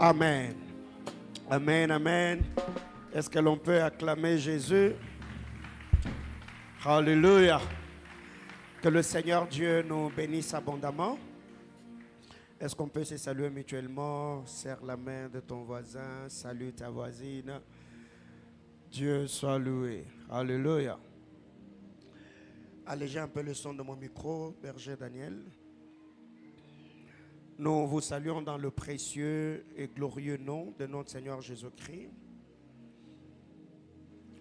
Amen. Amen, amen. Est-ce que l'on peut acclamer Jésus? Alléluia. Que le Seigneur Dieu nous bénisse abondamment. Est-ce qu'on peut se saluer mutuellement? Serre la main de ton voisin, salue ta voisine. Dieu soit loué. Alléluia. Allégez un peu le son de mon micro, berger Daniel. Nous vous saluons dans le précieux et glorieux nom de notre Seigneur Jésus-Christ.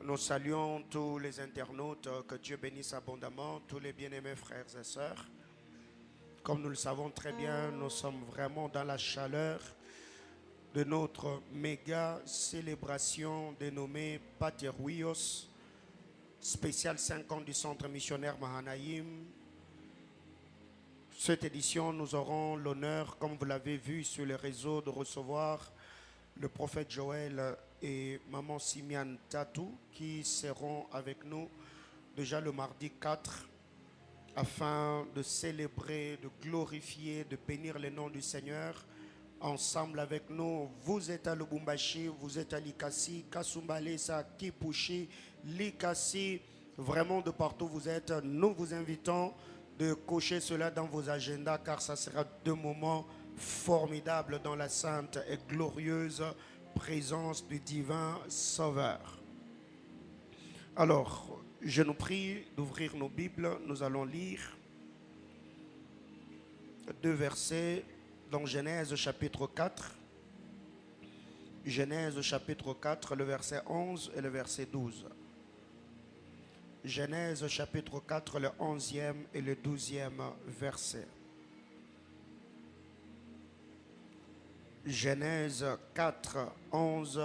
Nous saluons tous les internautes, que Dieu bénisse abondamment, tous les bien-aimés frères et sœurs. Comme nous le savons très bien, nous sommes vraiment dans la chaleur de notre méga célébration dénommée Pateruios, spécial 5 ans du centre missionnaire Mahanaïm. Cette édition, nous aurons l'honneur, comme vous l'avez vu sur les réseaux, de recevoir le prophète Joël et maman Simian Tatou qui seront avec nous déjà le mardi 4 afin de célébrer, de glorifier, de bénir le nom du Seigneur ensemble avec nous. Vous êtes à Lubumbashi, vous êtes à Likasi, Kasumbalesa, Kipushi, Likasi, vraiment de partout vous êtes. Nous vous invitons de cocher cela dans vos agendas car ça sera deux moments formidables dans la sainte et glorieuse présence du divin Sauveur. Alors, je nous prie d'ouvrir nos Bibles. Nous allons lire deux versets dans Genèse chapitre 4. Genèse chapitre 4, le verset 11 et le verset 12. Genèse chapitre 4, le 11e et le 12e verset. Genèse 4, 11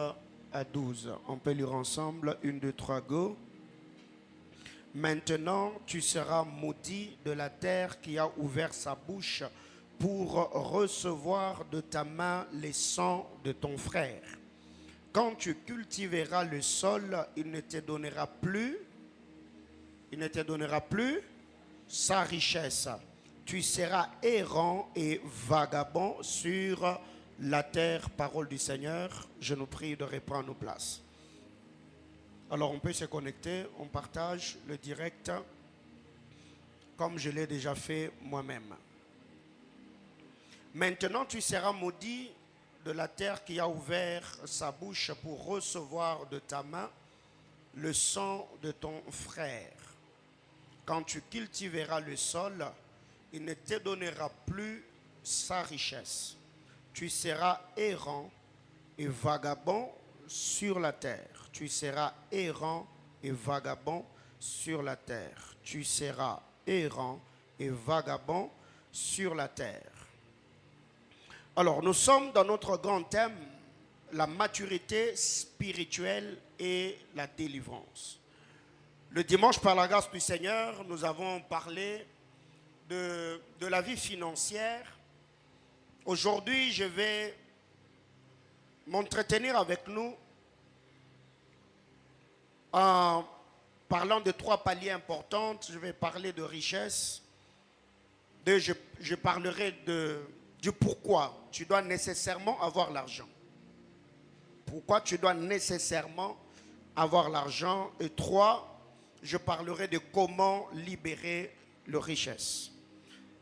à 12. On peut lire ensemble. 1, 2, 3, go. Maintenant, tu seras maudit de la terre qui a ouvert sa bouche pour recevoir de ta main les sangs de ton frère. Quand tu cultiveras le sol, il ne te donnera plus sa richesse. Tu seras errant et vagabond sur la terre. Parole du Seigneur. Je nous prie de reprendre nos places. Alors on peut se connecter, on partage le direct comme je l'ai déjà fait moi-même. Maintenant tu seras maudit de la terre qui a ouvert sa bouche pour recevoir de ta main le sang de ton frère. Quand tu cultiveras le sol, il ne te donnera plus sa richesse. Tu seras errant et vagabond sur la terre. Tu seras errant et vagabond sur la terre. Tu seras errant et vagabond sur la terre. Alors, nous sommes dans notre grand thème, la maturité spirituelle et la délivrance. Le dimanche, par la grâce du Seigneur, nous avons parlé de la vie financière. Aujourd'hui, je vais m'entretenir avec nous en parlant de trois paliers importants. Je vais parler de richesse. Je parlerai du pourquoi tu dois nécessairement avoir l'argent. Pourquoi tu dois nécessairement avoir l'argent. Et 3, je parlerai de comment libérer la richesse.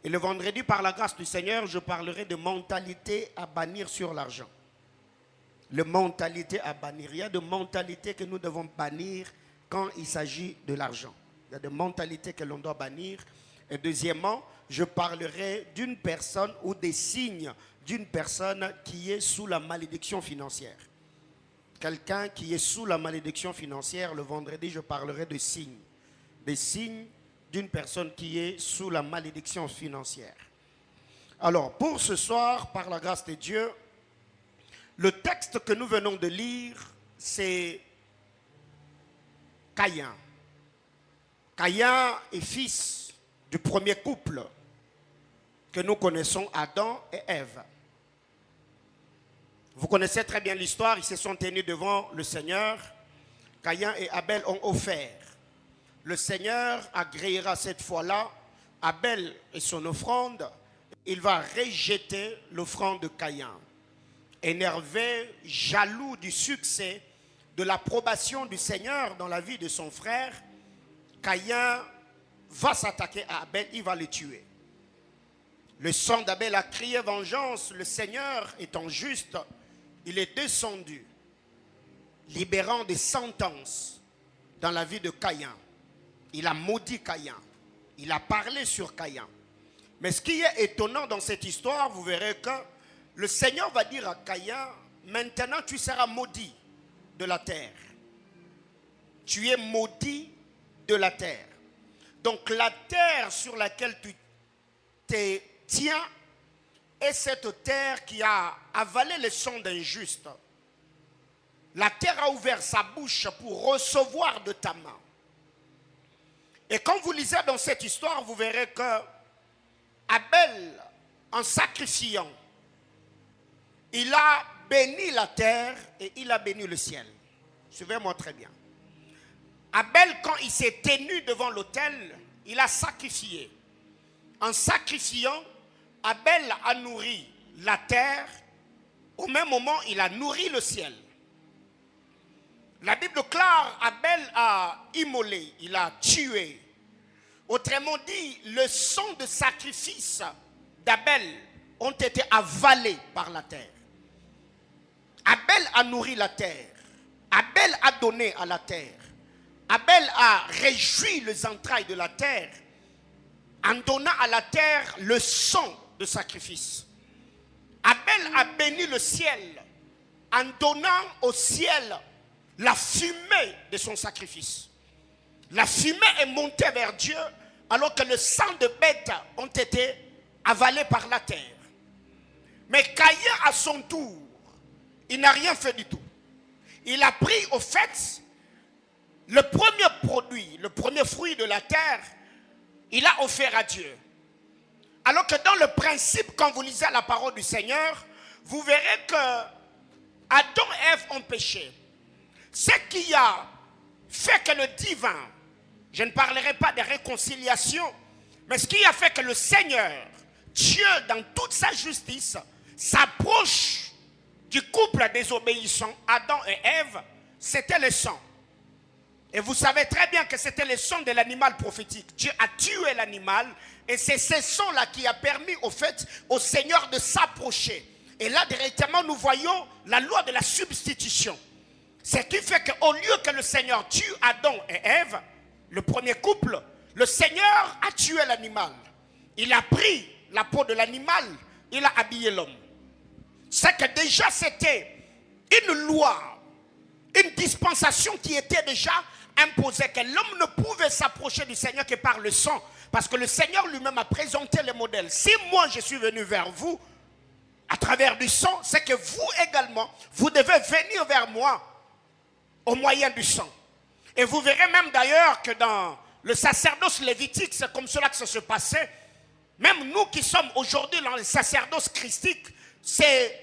Et le vendredi, par la grâce du Seigneur, je parlerai de mentalité à bannir sur l'argent. La mentalité à bannir. Il y a des mentalités que nous devons bannir quand il s'agit de l'argent. Il y a des mentalités que l'on doit bannir. Et deuxièmement, je parlerai d'une personne ou des signes d'une personne qui est sous la malédiction financière. Quelqu'un qui est sous la malédiction financière, le vendredi, je parlerai de signes. Des signes d'une personne qui est sous la malédiction financière. Alors, pour ce soir, par la grâce de Dieu, le texte que nous venons de lire, c'est Caïn. Caïn est fils du premier couple que nous connaissons, Adam et Ève. Vous connaissez très bien l'histoire, ils se sont tenus devant le Seigneur. Caïn et Abel ont offert. Le Seigneur agréera cette fois-là Abel et son offrande. Il va rejeter l'offrande de Caïn. énervé, jaloux du succès, de l'approbation du Seigneur dans la vie de son frère, Caïn va s'attaquer à Abel, il va le tuer. Le sang d'Abel a crié vengeance, le Seigneur étant juste, il est descendu, libérant des sentences dans la vie de Caïn. Il a maudit Caïn, il a parlé sur Caïn. Mais ce qui est étonnant dans cette histoire, vous verrez que le Seigneur va dire à Caïn, maintenant tu seras maudit de la terre. Tu es maudit de la terre. Donc la terre sur laquelle tu te tiens est cette terre qui a avalé le sang d'un juste. La terre a ouvert sa bouche pour recevoir de ta main. Et quand vous lisez dans cette histoire, vous verrez que Abel, en sacrifiant, il a béni la terre et il a béni le ciel. Suivez-moi très bien. Abel, quand il s'est tenu devant l'autel, il a sacrifié. En sacrifiant, Abel a nourri la terre. Au même moment, il a nourri le ciel. La Bible déclare, Abel a immolé, il a tué. Autrement dit, le sang de sacrifice d'Abel ont été avalés par la terre. Abel a nourri la terre. Abel a donné à la terre. Abel a réjoui les entrailles de la terre en donnant à la terre le sang de sacrifice. Abel a béni le ciel en donnant au ciel la fumée de son sacrifice. La fumée est montée vers Dieu alors que le sang de bêtes ont été avalés par la terre. Mais Caïn, à son tour, il n'a rien fait du tout. Il a pris au fait le premier produit, le premier fruit de la terre, il a offert à Dieu. Alors que dans le principe, quand vous lisez la parole du Seigneur, vous verrez que Adam et Ève ont péché. Ce qui a fait que le divin, je ne parlerai pas de réconciliation, mais ce qui a fait que le Seigneur, Dieu dans toute sa justice, s'approche du couple désobéissant, Adam et Ève, c'était le sang. Et vous savez très bien que c'était le sang de l'animal prophétique. Dieu a tué l'animal et c'est ce sang-là qui a permis au Seigneur de s'approcher. Et là, directement, nous voyons la loi de la substitution. Ce qui fait qu'au lieu que le Seigneur tue Adam et Ève, le premier couple, le Seigneur a tué l'animal. Il a pris la peau de l'animal, il a habillé l'homme. C'est que déjà c'était une loi, une dispensation qui était déjà imposée, que l'homme ne pouvait s'approcher du Seigneur que par le sang. Parce que le Seigneur lui-même a présenté le modèle. Si moi je suis venu vers vous, à travers du sang, c'est que vous également, vous devez venir vers moi au moyen du sang. Et vous verrez même d'ailleurs que dans le sacerdoce lévitique, c'est comme cela que ça se passait. Même nous qui sommes aujourd'hui dans le sacerdoce christique, c'est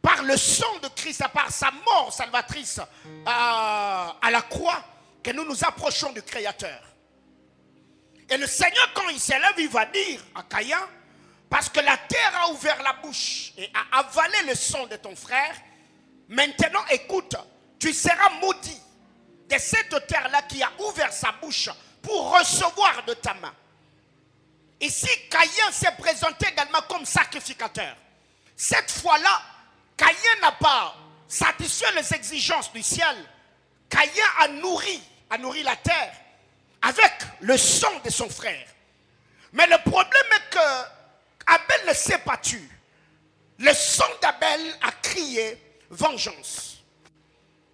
par le sang de Christ, par sa mort salvatrice à la croix, que nous nous approchons du Créateur. Et le Seigneur, quand il s'élève, il va dire à Caïn, parce que la terre a ouvert la bouche et a avalé le sang de ton frère, maintenant écoute, tu seras maudit de cette terre-là qui a ouvert sa bouche pour recevoir de ta main. Ici, Caïn s'est présenté également comme sacrificateur. Cette fois-là, Caïn n'a pas satisfait les exigences du ciel. Caïn a nourri la terre avec le sang de son frère. Mais le problème est que Abel ne s'est pas tué. Le sang d'Abel a crié vengeance.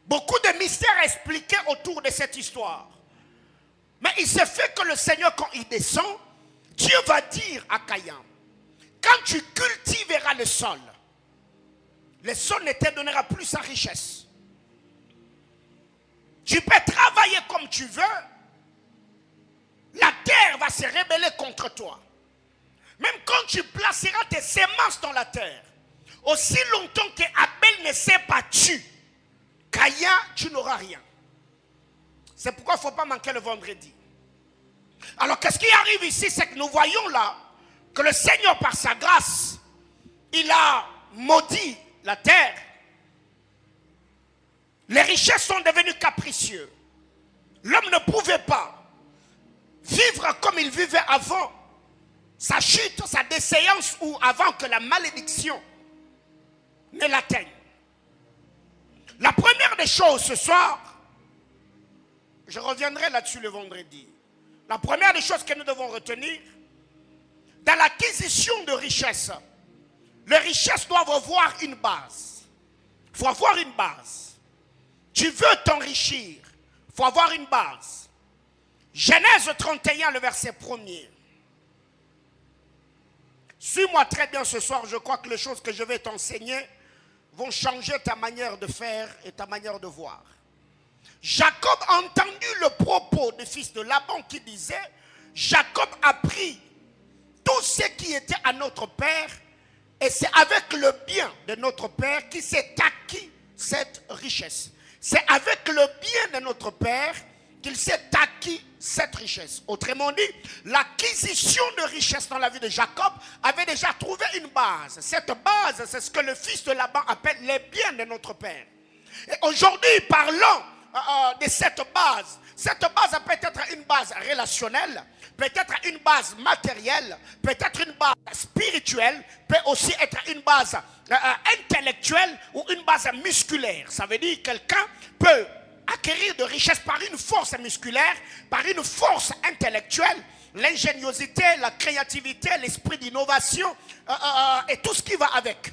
Beaucoup de mystères expliqués autour de cette histoire. Mais il se fait que le Seigneur, quand il descend, Dieu va dire à Caïn, quand tu cultiveras le sol ne te donnera plus sa richesse. Tu peux travailler comme tu veux, la terre va se rebeller contre toi. Même quand tu placeras tes semences dans la terre, aussi longtemps que Abel ne s'est pas tué, Caïn, tu n'auras rien. C'est pourquoi il ne faut pas manquer le vendredi. Alors qu'est-ce qui arrive ici, c'est que nous voyons là que le Seigneur par sa grâce, il a maudit la terre, les richesses sont devenues capricieuses. L'homme ne pouvait pas vivre comme il vivait avant sa chute, sa déséance ou avant que la malédiction ne l'atteigne. La première des choses ce soir, je reviendrai là-dessus le vendredi. La première des choses que nous devons retenir, dans l'acquisition de richesses, les richesses doivent avoir une base. Il faut avoir une base. Tu veux t'enrichir, il faut avoir une base. Genèse 31, le verset 1er. Suis-moi très bien ce soir, je crois que les choses que je vais t'enseigner vont changer ta manière de faire et ta manière de voir. Jacob a entendu le propos des fils de Laban qui disait, Jacob a pris tout ce qui était à notre père et c'est avec le bien de notre père qu'il s'est acquis cette richesse. C'est avec le bien de notre père qu'il s'est acquis cette richesse. Autrement dit, l'acquisition de richesse dans la vie de Jacob avait déjà trouvé une base. Cette base, c'est ce que le fils de Laban appelle les biens de notre père. Et aujourd'hui, parlons de cette base. Cette base peut être une base relationnelle, peut-être une base matérielle, peut-être une base spirituelle, peut aussi être une base intellectuelle ou une base musculaire. Ça veut dire que quelqu'un peut acquérir de richesses par une force musculaire, par une force intellectuelle, l'ingéniosité, la créativité, l'esprit d'innovation et tout ce qui va avec.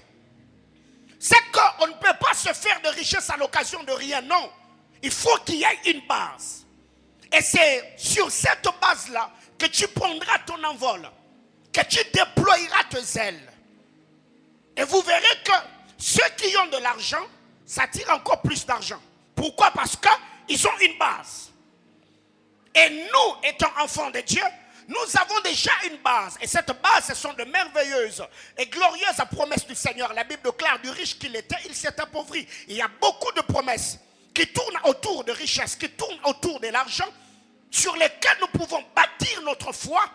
C'est qu'on ne peut pas se faire de richesse à l'occasion de rien, non. Il faut qu'il y ait une base. Et c'est sur cette base-là que tu prendras ton envol, que tu déployeras tes ailes. Et vous verrez que ceux qui ont de l'argent, ça tire encore plus d'argent. Pourquoi? Parce qu'ils ont une base. Et nous, étant enfants de Dieu, nous avons déjà une base. Et cette base, ce sont de merveilleuses et glorieuses promesses du Seigneur. La Bible déclare du riche qu'il était, il s'est appauvri. Il y a beaucoup de promesses qui tournent autour de richesses, qui tournent autour de l'argent, sur lesquelles nous pouvons bâtir notre foi,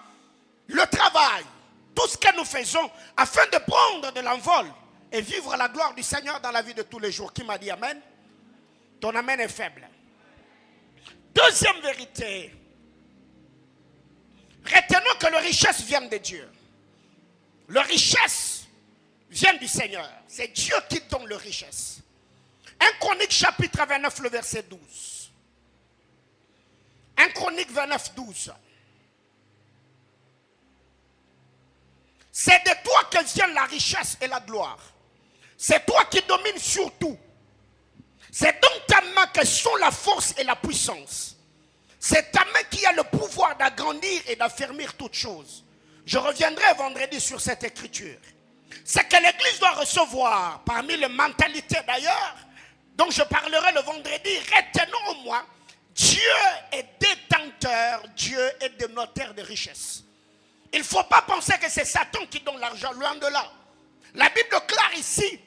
le travail, tout ce que nous faisons, afin de prendre de l'envol et vivre la gloire du Seigneur dans la vie de tous les jours. Qui m'a dit Amen? Ton Amen est faible. Deuxième vérité. Retenons que les richesses viennent de Dieu. Les richesses viennent du Seigneur. C'est Dieu qui donne les richesses. 1 Chronique chapitre 29, le verset 12. 1 Chronique 29, 12. C'est de toi que viennent la richesse et la gloire. C'est toi qui domines sur tout. C'est dans ta main que sont la force et la puissance. C'est ta main qui a le pouvoir d'agrandir et d'affermir toutes choses. Je reviendrai vendredi sur cette écriture. C'est que l'Église doit recevoir, parmi les mentalités d'ailleurs, dont je parlerai le vendredi, retenons au moins, Dieu est détenteur, Dieu est dénoteur de richesses. Il ne faut pas penser que c'est Satan qui donne l'argent, loin de là. La Bible déclare ici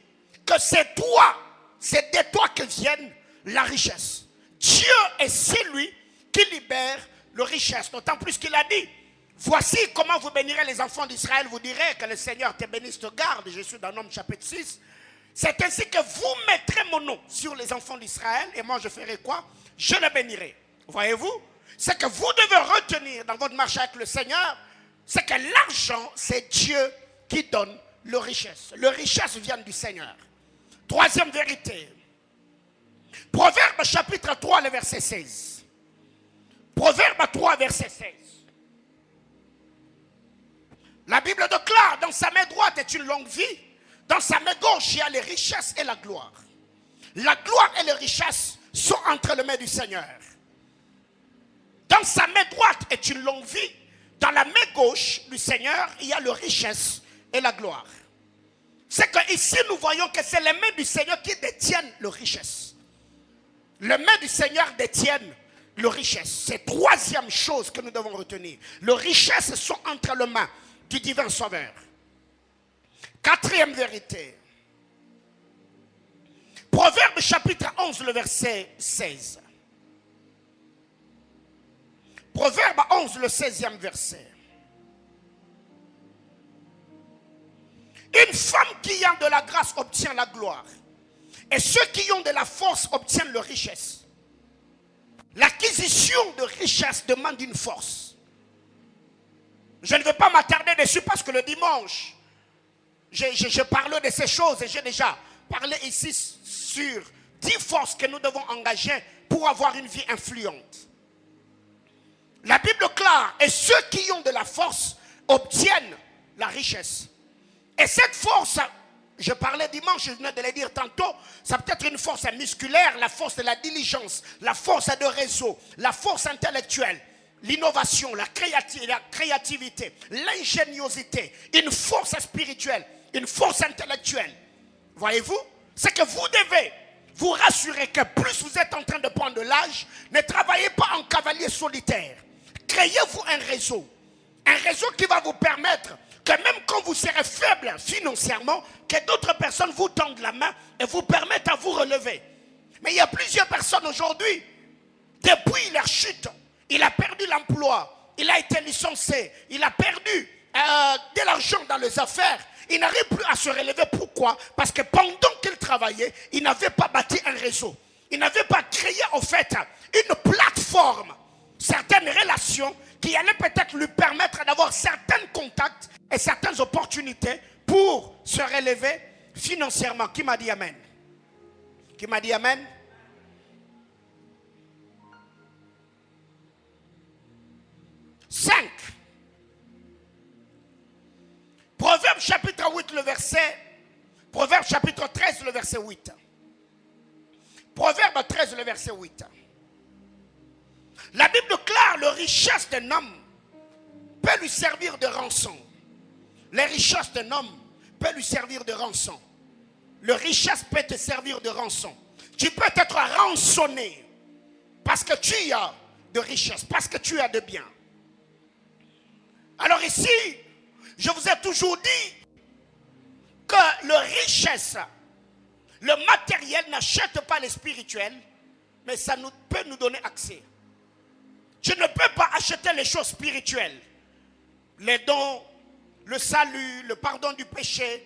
que c'est toi, c'est de toi que vienne la richesse. Dieu est celui qui libère la richesse. D'autant plus qu'il a dit, voici comment vous bénirez les enfants d'Israël. Vous direz que le Seigneur te bénisse, te garde. Je suis dans Homme chapitre 6. C'est ainsi que vous mettrez mon nom sur les enfants d'Israël. Et moi je ferai quoi? Je le bénirai. Voyez-vous? C'est que vous devez retenir dans votre marche avec le Seigneur, c'est que l'argent, c'est Dieu qui donne le richesse. Le richesse vient du Seigneur. Troisième vérité. Proverbe chapitre 3, le verset 16. Proverbe 3, verset 16. La Bible déclare, dans sa main droite est une longue vie, dans sa main gauche il y a les richesses et la gloire. La gloire et les richesses sont entre les mains du Seigneur. Dans sa main droite est une longue vie, dans la main gauche du Seigneur il y a les richesses et la gloire. C'est qu'ici nous voyons que c'est les mains du Seigneur qui détiennent les richesses. Les mains du Seigneur détiennent les richesses. C'est la troisième chose que nous devons retenir. Les richesses sont entre les mains du divin Sauveur. Quatrième vérité. Proverbe chapitre 11, le verset 16. Proverbe 11, le 16e verset. Une femme qui qui ont de la grâce obtiennent la gloire. Et ceux qui ont de la force obtiennent la richesse. L'acquisition de richesse demande une force. Je ne veux pas m'attarder dessus parce que le dimanche, je parle de ces choses et j'ai déjà parlé ici sur 10 forces que nous devons engager pour avoir une vie influente. La Bible clare, et ceux qui ont de la force obtiennent la richesse. Et cette force, je parlais dimanche, je venais de le dire tantôt, ça peut être une force musculaire, la force de la diligence, la force de réseau, la force intellectuelle, l'innovation, la créativité, l'ingéniosité, une force spirituelle, une force intellectuelle. Voyez-vous? C'est que vous devez vous rassurer que plus vous êtes en train de prendre de l'âge, ne travaillez pas en cavalier solitaire. Créez-vous un réseau qui va vous permettre que même quand vous serez faible financièrement, que d'autres personnes vous tendent la main et vous permettent à vous relever. Mais il y a plusieurs personnes aujourd'hui, depuis leur chute, il a perdu l'emploi, il a été licencié, il a perdu de l'argent dans les affaires, il n'arrive plus à se relever. Pourquoi? Parce que pendant qu'il travaillait, il n'avait pas bâti un réseau. Il n'avait pas créé en fait une plateforme, certaines relations qui allaient peut-être lui permettre d'avoir certains contacts et certaines opportunités pour se relever financièrement. Qui m'a dit amen? Qui m'a dit amen? Cinq. Proverbe chapitre 8, le verset. Proverbe chapitre 13, le verset 8. Proverbe 13, le verset 8. La Bible déclare la richesse d'un homme peut lui servir de rançon. Les richesses d'un homme peut lui servir de rançon. La richesse peut te servir de rançon. Tu peux être rançonné parce que tu as de richesse, parce que tu as de biens. Alors ici, je vous ai toujours dit que la richesse, le matériel n'achète pas le spirituel, mais ça peut nous donner accès. Je ne peux pas acheter les choses spirituelles, les dons, le salut, le pardon du péché,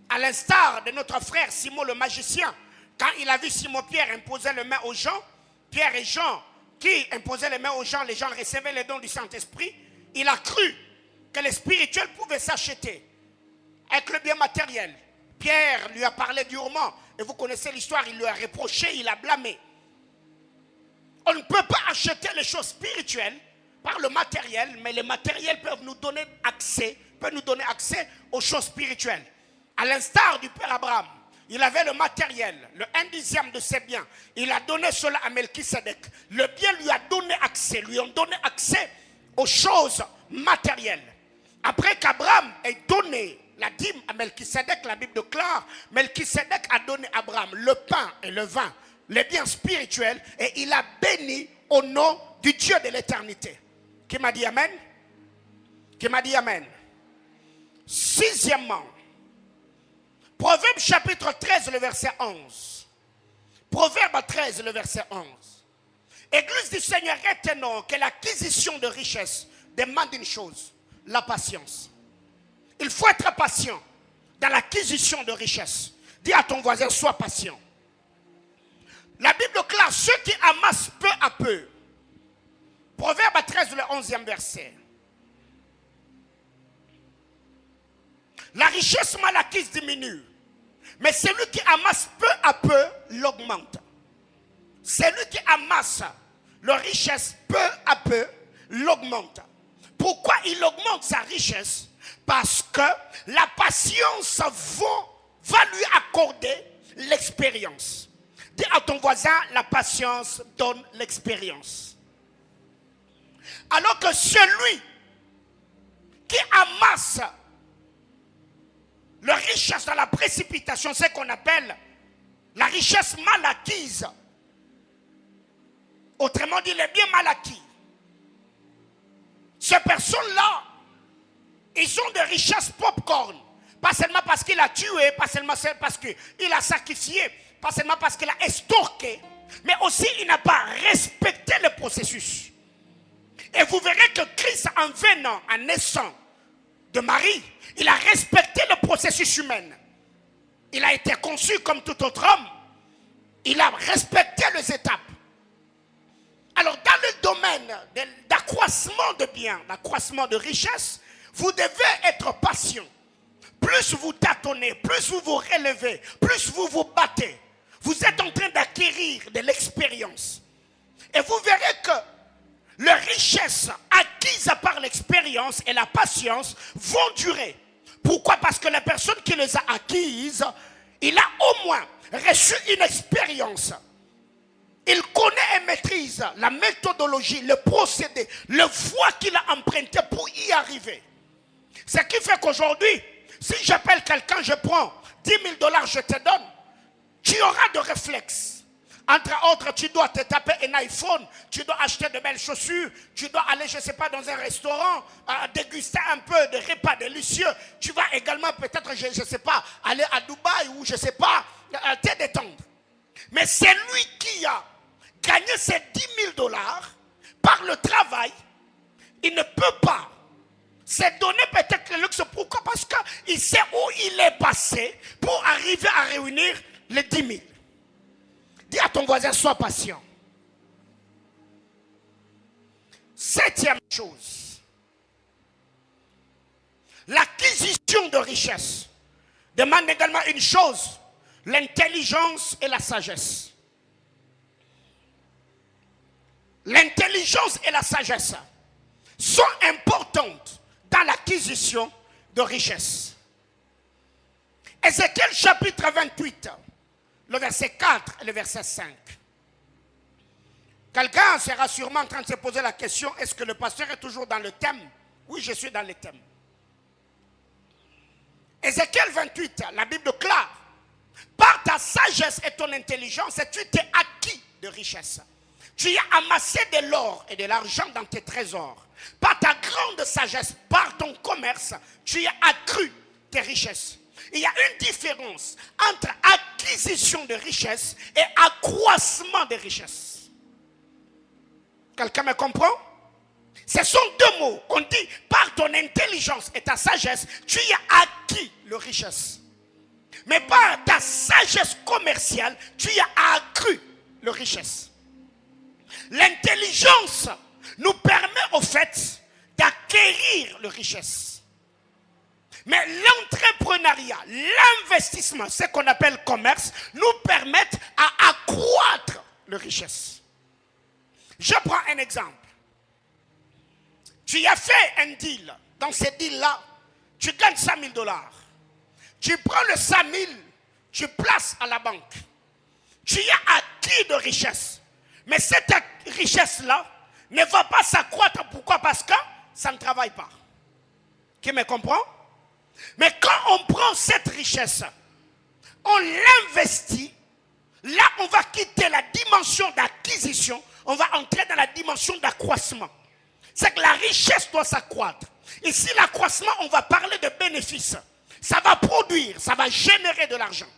à l'instar de notre frère Simon le magicien. Quand il a vu Simon-Pierre imposer les mains aux gens, Pierre et Jean qui imposaient les mains aux gens recevaient les dons du Saint-Esprit, il a cru que le spirituel pouvait s'acheter avec le bien matériel. Pierre lui a parlé durement, et vous connaissez l'histoire, il lui a reproché, il a blâmé. On ne peut pas acheter les choses spirituelles par le matériel, mais les matériels peuvent nous donner accès, aux choses spirituelles. À l'instar du Père Abraham, il avait le matériel, le 1/10 de ses biens. Il a donné cela à Melchisédek. Le bien lui a donné accès, lui ont donné accès aux choses matérielles. Après qu'Abraham ait donné la dîme à Melchisédek, la Bible déclare, Melchisédek a donné à Abraham le pain et le vin, les biens spirituels, et il a béni au nom du Dieu de l'éternité. Qui m'a dit amen? Qui m'a dit amen? Sixièmement, Proverbe chapitre 13, le verset 11. Proverbe 13, le verset 11. Église du Seigneur, retenons que l'acquisition de richesse demande une chose, la patience. Il faut être patient dans l'acquisition de richesse. Dis à ton voisin, sois patient. La Bible classe ceux qui amassent peu à peu. Proverbe 13, le 11e verset. La richesse mal acquise diminue, mais celui qui amasse peu à peu l'augmente. Celui qui amasse la richesse peu à peu l'augmente. Pourquoi il augmente sa richesse? Parce que la patience va lui accorder l'expérience. Dis à ton voisin, la patience donne l'expérience. Alors que celui qui amasse la richesse dans la précipitation, c'est ce qu'on appelle la richesse mal acquise. Autrement dit, les biens mal acquis. Ces personnes-là, ils ont des richesses popcorn. Pas seulement parce qu'il a tué, pas seulement parce qu'il a sacrifié, pas seulement parce qu'il a estorqué, mais aussi il n'a pas respecté le processus. Et vous verrez que Christ, en venant, en naissant de Marie, il a respecté le processus humain. Il a été conçu comme tout autre homme. Il a respecté les étapes. Alors, dans le domaine d'accroissement de biens, d'accroissement de richesse, vous devez être patient. Plus vous tâtonnez, plus vous vous relevez, plus vous vous battez, vous êtes en train d'acquérir de l'expérience. Et vous verrez que les richesses acquises par l'expérience et la patience vont durer. Pourquoi? Parce que la personne qui les a acquises, il a au moins reçu une expérience. Il connaît et maîtrise la méthodologie, le procédé, le voie qu'il a emprunté pour y arriver. Ce qui fait qu'aujourd'hui, si j'appelle quelqu'un, je prends 10 000 $, je te donne, tu auras de réflexes. Entre autres, tu dois te taper un iPhone, tu dois acheter de belles chaussures, tu dois aller, je ne sais pas, dans un restaurant, déguster un peu de repas délicieux. Tu vas également peut-être, je ne sais pas, aller à Dubaï ou je ne sais pas, te détendre. Mais c'est lui qui a gagné ces 10 000 $ par le travail. Il ne peut pas se donner peut-être le luxe. Pourquoi? Parce qu'il sait où il est passé pour arriver à réunir les 10 000. Dis à ton voisin, sois patient. Septième chose, l'acquisition de richesse demande également une chose, l'intelligence et la sagesse. L'intelligence et la sagesse sont importantes dans l'acquisition de richesse. Ézéchiel chapitre 28, le verset 4 et le verset 5. Quelqu'un sera sûrement en train de se poser la question, est-ce que le pasteur est toujours dans le thème? Oui, je suis dans le thème. Ézéchiel 28, la Bible déclare, par ta sagesse et ton intelligence, tu t'es acquis de richesse. Tu as amassé de l'or et de l'argent dans tes trésors. Par ta grande sagesse, par ton commerce, tu as accru tes richesses. Il y a une différence entre acquisition de richesse et accroissement de richesse. Quelqu'un me comprend? Ce sont deux mots. On dit, par ton intelligence et ta sagesse, tu as acquis la richesse. Mais par ta sagesse commerciale, tu as accru la richesse. L'intelligence nous permet au fait d'acquérir la richesse. Mais l'entrepreneuriat, l'investissement, ce qu'on appelle commerce, nous permettent à accroître la richesse. Je prends un exemple. Tu as fait un deal. Dans ce deal-là, tu gagnes 5 000 $. Tu prends le 5 000, tu places à la banque. Tu as acquis de richesse. Mais cette richesse-là ne va pas s'accroître. Pourquoi? Parce que ça ne travaille pas. Qui me comprend? Mais quand on prend cette richesse, on l'investit, là on va quitter la dimension d'acquisition, on va entrer dans la dimension d'accroissement. C'est que la richesse doit s'accroître. Ici, l'accroissement, on va parler de bénéfices. Ça va produire, ça va générer de l'argent.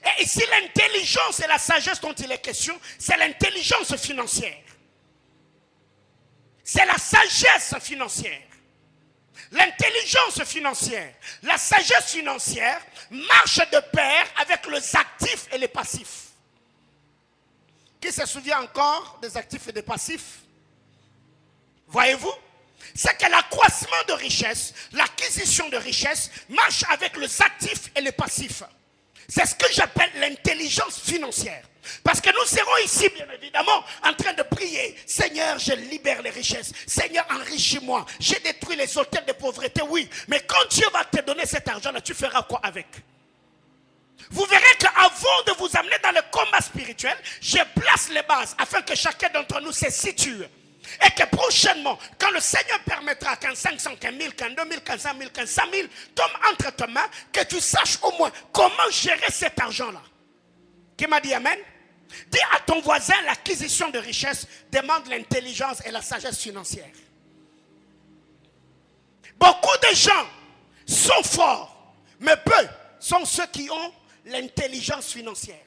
Et ici, l'intelligence et la sagesse dont il est question, c'est l'intelligence financière. C'est la sagesse financière. L'intelligence financière, la sagesse financière marche de pair avec les actifs et les passifs. Qui se souvient encore des actifs et des passifs? Voyez-vous? C'est que l'accroissement de richesse, l'acquisition de richesse marche avec les actifs et les passifs. C'est ce que j'appelle l'intelligence financière. Parce que nous serons ici, bien évidemment, en train de prier. Seigneur, je libère les richesses. Seigneur, enrichis-moi. J'ai détruit les hôtels de pauvreté, oui. Mais quand Dieu va te donner cet argent-là, tu feras quoi avec? Vous verrez qu'avant de vous amener dans le combat spirituel, je place les bases afin que chacun d'entre nous se situe. Et que prochainement, quand le Seigneur permettra qu'un 500, qu'un 1000, qu'un 2000, qu'un 100 000, qu'un 100 000 tombe entre tes mains, que tu saches au moins comment gérer cet argent-là. Qui m'a dit amen? Dis à ton voisin, l'acquisition de richesse demande l'intelligence et la sagesse financière. Beaucoup de gens sont forts, mais peu sont ceux qui ont l'intelligence financière.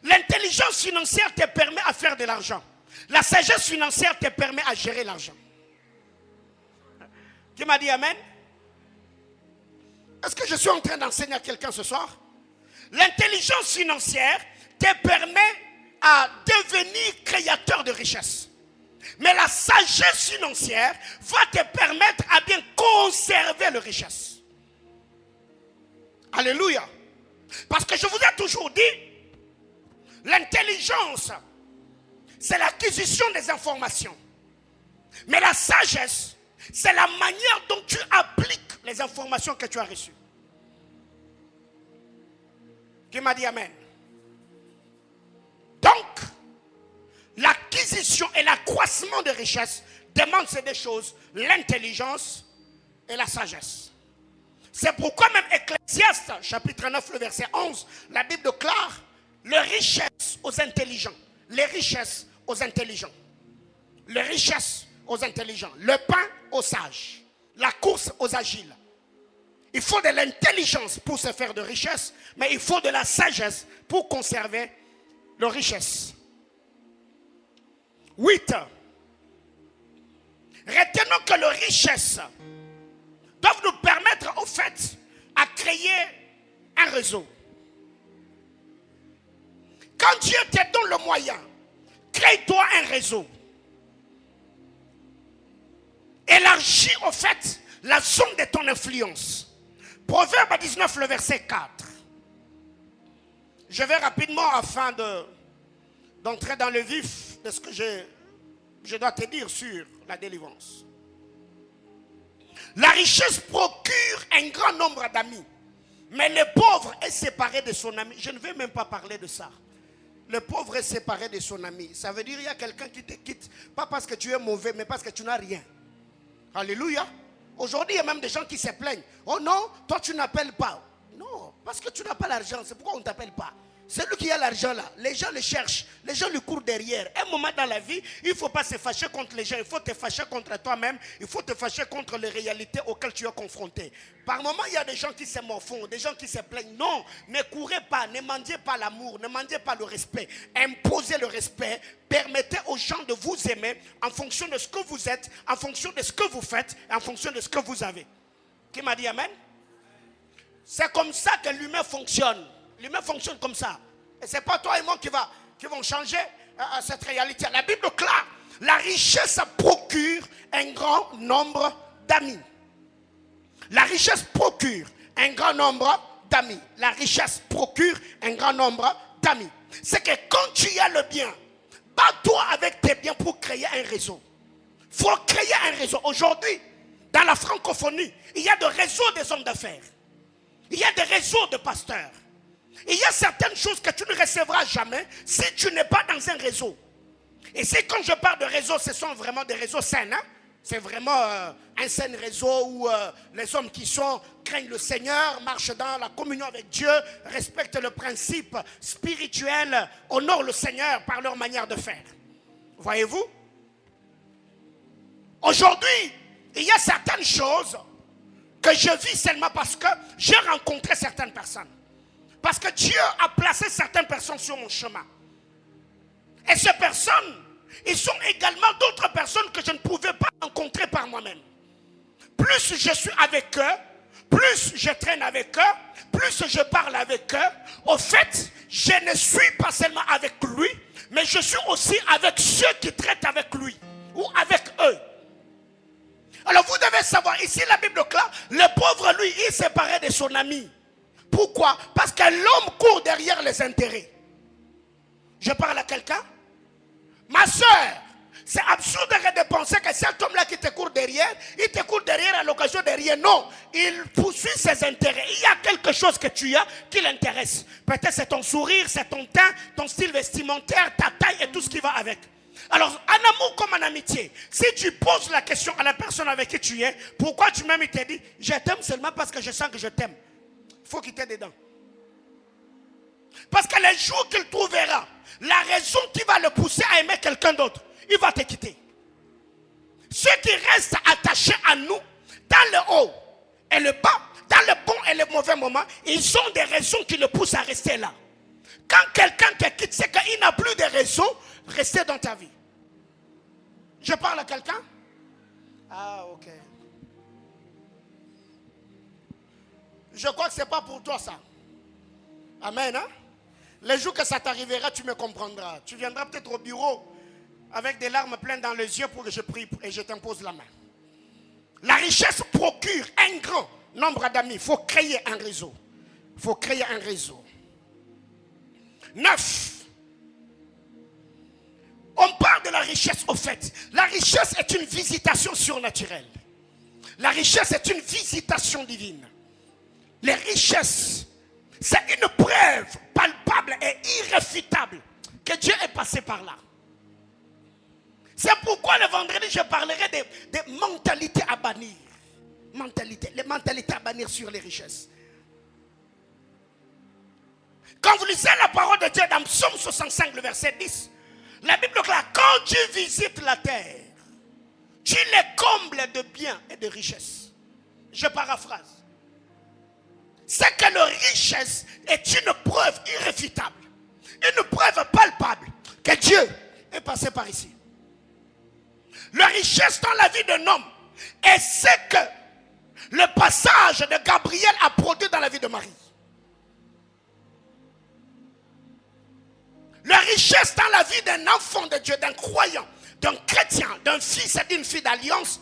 L'intelligence financière te permet à faire de l'argent. La sagesse financière te permet à gérer l'argent. Qui m'a dit amen? Est-ce que je suis en train d'enseigner à quelqu'un ce soir? L'intelligence financière te permet à devenir créateur de richesse. Mais la sagesse financière va te permettre à bien conserver la richesse. Alléluia. Parce que je vous ai toujours dit, l'intelligence, c'est l'acquisition des informations. Mais la sagesse, c'est la manière dont tu appliques les informations que tu as reçues. Qui m'a dit amen? Donc, l'acquisition et l'accroissement de richesses demandent ces deux choses, l'intelligence et la sagesse. C'est pourquoi même Ecclésiaste, chapitre 9, le verset 11, la Bible déclare les richesses aux intelligents. Les richesses aux intelligents. Les richesses aux intelligents. Le pain aux sages. La course aux agiles. Il faut de l'intelligence pour se faire de richesse, mais il faut de la sagesse pour conserver la richesse. 8. Retenons que les richesses doivent nous permettre au fait à créer un réseau. Quand Dieu te donne le moyen, crée-toi un réseau. Élargis au fait la zone de ton influence. Proverbe 19, le verset 4. Je vais rapidement afin d'entrer dans le vif de ce que je dois te dire sur la délivrance. La richesse procure un grand nombre d'amis. Mais le pauvre est séparé de son ami. Je ne vais même pas parler de ça. Le pauvre est séparé de son ami. Ça veut dire qu'il y a quelqu'un qui te quitte. Pas parce que tu es mauvais, mais parce que tu n'as rien. Alléluia. Aujourd'hui, il y a même des gens qui se plaignent. Oh non, toi tu n'appelles pas. Non, parce que tu n'as pas l'argent. C'est pourquoi on ne t'appelle pas. C'est lui qui a l'argent là. Les gens le cherchent. Les gens le courent derrière. Un moment dans la vie, il ne faut pas se fâcher contre les gens. Il faut te fâcher contre toi-même. Il faut te fâcher contre les réalités auxquelles tu es confronté. Par moments, il y a des gens qui se morfondent, des gens qui se plaignent. Non, ne courez pas, ne mendiez pas l'amour, ne mendiez pas le respect. Imposez le respect. Permettez aux gens de vous aimer en fonction de ce que vous êtes, en fonction de ce que vous faites, en fonction de ce que vous avez. Qui m'a dit amen? C'est comme ça que l'humain fonctionne. L'humain fonctionne comme ça. Et ce n'est pas toi et moi qui vont changer cette réalité. La Bible déclare, la richesse procure un grand nombre d'amis. La richesse procure un grand nombre d'amis. La richesse procure un grand nombre d'amis. C'est que quand tu as le bien, bats-toi avec tes biens pour créer un réseau. Il faut créer un réseau. Aujourd'hui, dans la francophonie, il y a des réseaux des hommes d'affaires. Il y a des réseaux de pasteurs. Il y a certaines choses que tu ne recevras jamais si tu n'es pas dans un réseau. Et c'est quand je parle de réseau, ce sont vraiment des réseaux sains. Hein? C'est vraiment un sain réseau où les hommes qui craignent le Seigneur, marchent dans la communion avec Dieu, respectent le principe spirituel, honorent le Seigneur par leur manière de faire. Voyez-vous? Aujourd'hui, il y a certaines choses que je vis seulement parce que j'ai rencontré certaines personnes. Parce que Dieu a placé certaines personnes sur mon chemin. Et ces personnes, ils sont également d'autres personnes que je ne pouvais pas rencontrer par moi-même. Plus je suis avec eux, plus je traîne avec eux, plus je parle avec eux. Au fait, je ne suis pas seulement avec lui, mais je suis aussi avec ceux qui traitent avec lui ou avec eux. Alors vous devez savoir, ici la Bible déclare, le pauvre lui, il est séparé de son ami. Pourquoi? Parce que l'homme court derrière les intérêts. Je parle à quelqu'un? Ma soeur, c'est absurde de penser que cet homme-là qui te court derrière, il te court derrière à l'occasion de rien. Non, il poursuit ses intérêts. Il y a quelque chose que tu as qui l'intéresse. Peut-être c'est ton sourire, c'est ton teint, ton style vestimentaire, ta taille et tout ce qui va avec. Alors, en amour comme en amitié, si tu poses la question à la personne avec qui tu es, pourquoi tu m'aimes, il te dit, je t'aime seulement parce que je sens que je t'aime. Il faut qu'il t'aide dedans. Parce que les jours qu'il trouvera, la raison qui va le pousser à aimer quelqu'un d'autre, il va te quitter. Ceux qui restent attachés à nous, dans le haut et le bas, dans le bon et le mauvais moment, ils ont des raisons qui le poussent à rester là. Quand quelqu'un te quitte, c'est qu'il n'a plus de raison de rester dans ta vie. Je parle à quelqu'un? Ah, ok. Je crois que ce n'est pas pour toi ça. Amen. Hein? Les jours que ça t'arrivera, tu me comprendras. Tu viendras peut-être au bureau avec des larmes pleines dans les yeux pour que je prie et je t'impose la main. La richesse procure un grand nombre d'amis. Il faut créer un réseau. Il faut créer un réseau. 9. On parle de la richesse au fait. La richesse est une visitation surnaturelle. La richesse est une visitation divine. Les richesses, c'est une preuve palpable et irréfutable que Dieu est passé par là. C'est pourquoi le vendredi, je parlerai des mentalités à bannir. Les mentalités à bannir sur les richesses. Quand vous lisez la parole de Dieu dans Psaume 65, le verset 10, la Bible déclare, quand Dieu visite la terre, tu les combles de biens et de richesses. Je paraphrase. C'est que la richesse est une preuve irréfutable, une preuve palpable que Dieu est passé par ici. La richesse dans la vie d'un homme est ce que le passage de Gabriel a produit dans la vie de Marie. La richesse dans la vie d'un enfant de Dieu, d'un croyant, d'un chrétien, d'un fils et d'une fille d'alliance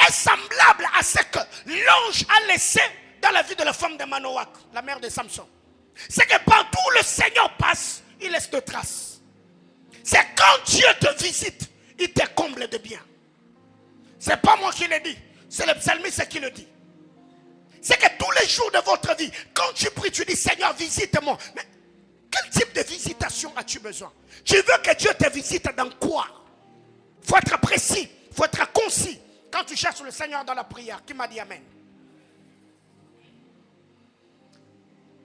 est semblable à ce que l'ange a laissé dans la vie de la femme de Manoach, la mère de Samson. C'est que partout où le Seigneur passe, il laisse de traces. C'est quand Dieu te visite, il te comble de bien. Ce n'est pas moi qui le dis, c'est le psalmiste qui le dit. C'est que tous les jours de votre vie, quand tu pries, tu dis Seigneur, visite-moi. Mais quel type de visitation as-tu besoin? Tu veux que Dieu te visite dans quoi? Il faut être précis, il faut être concis. Quand tu cherches le Seigneur dans la prière, qui m'a dit Amen?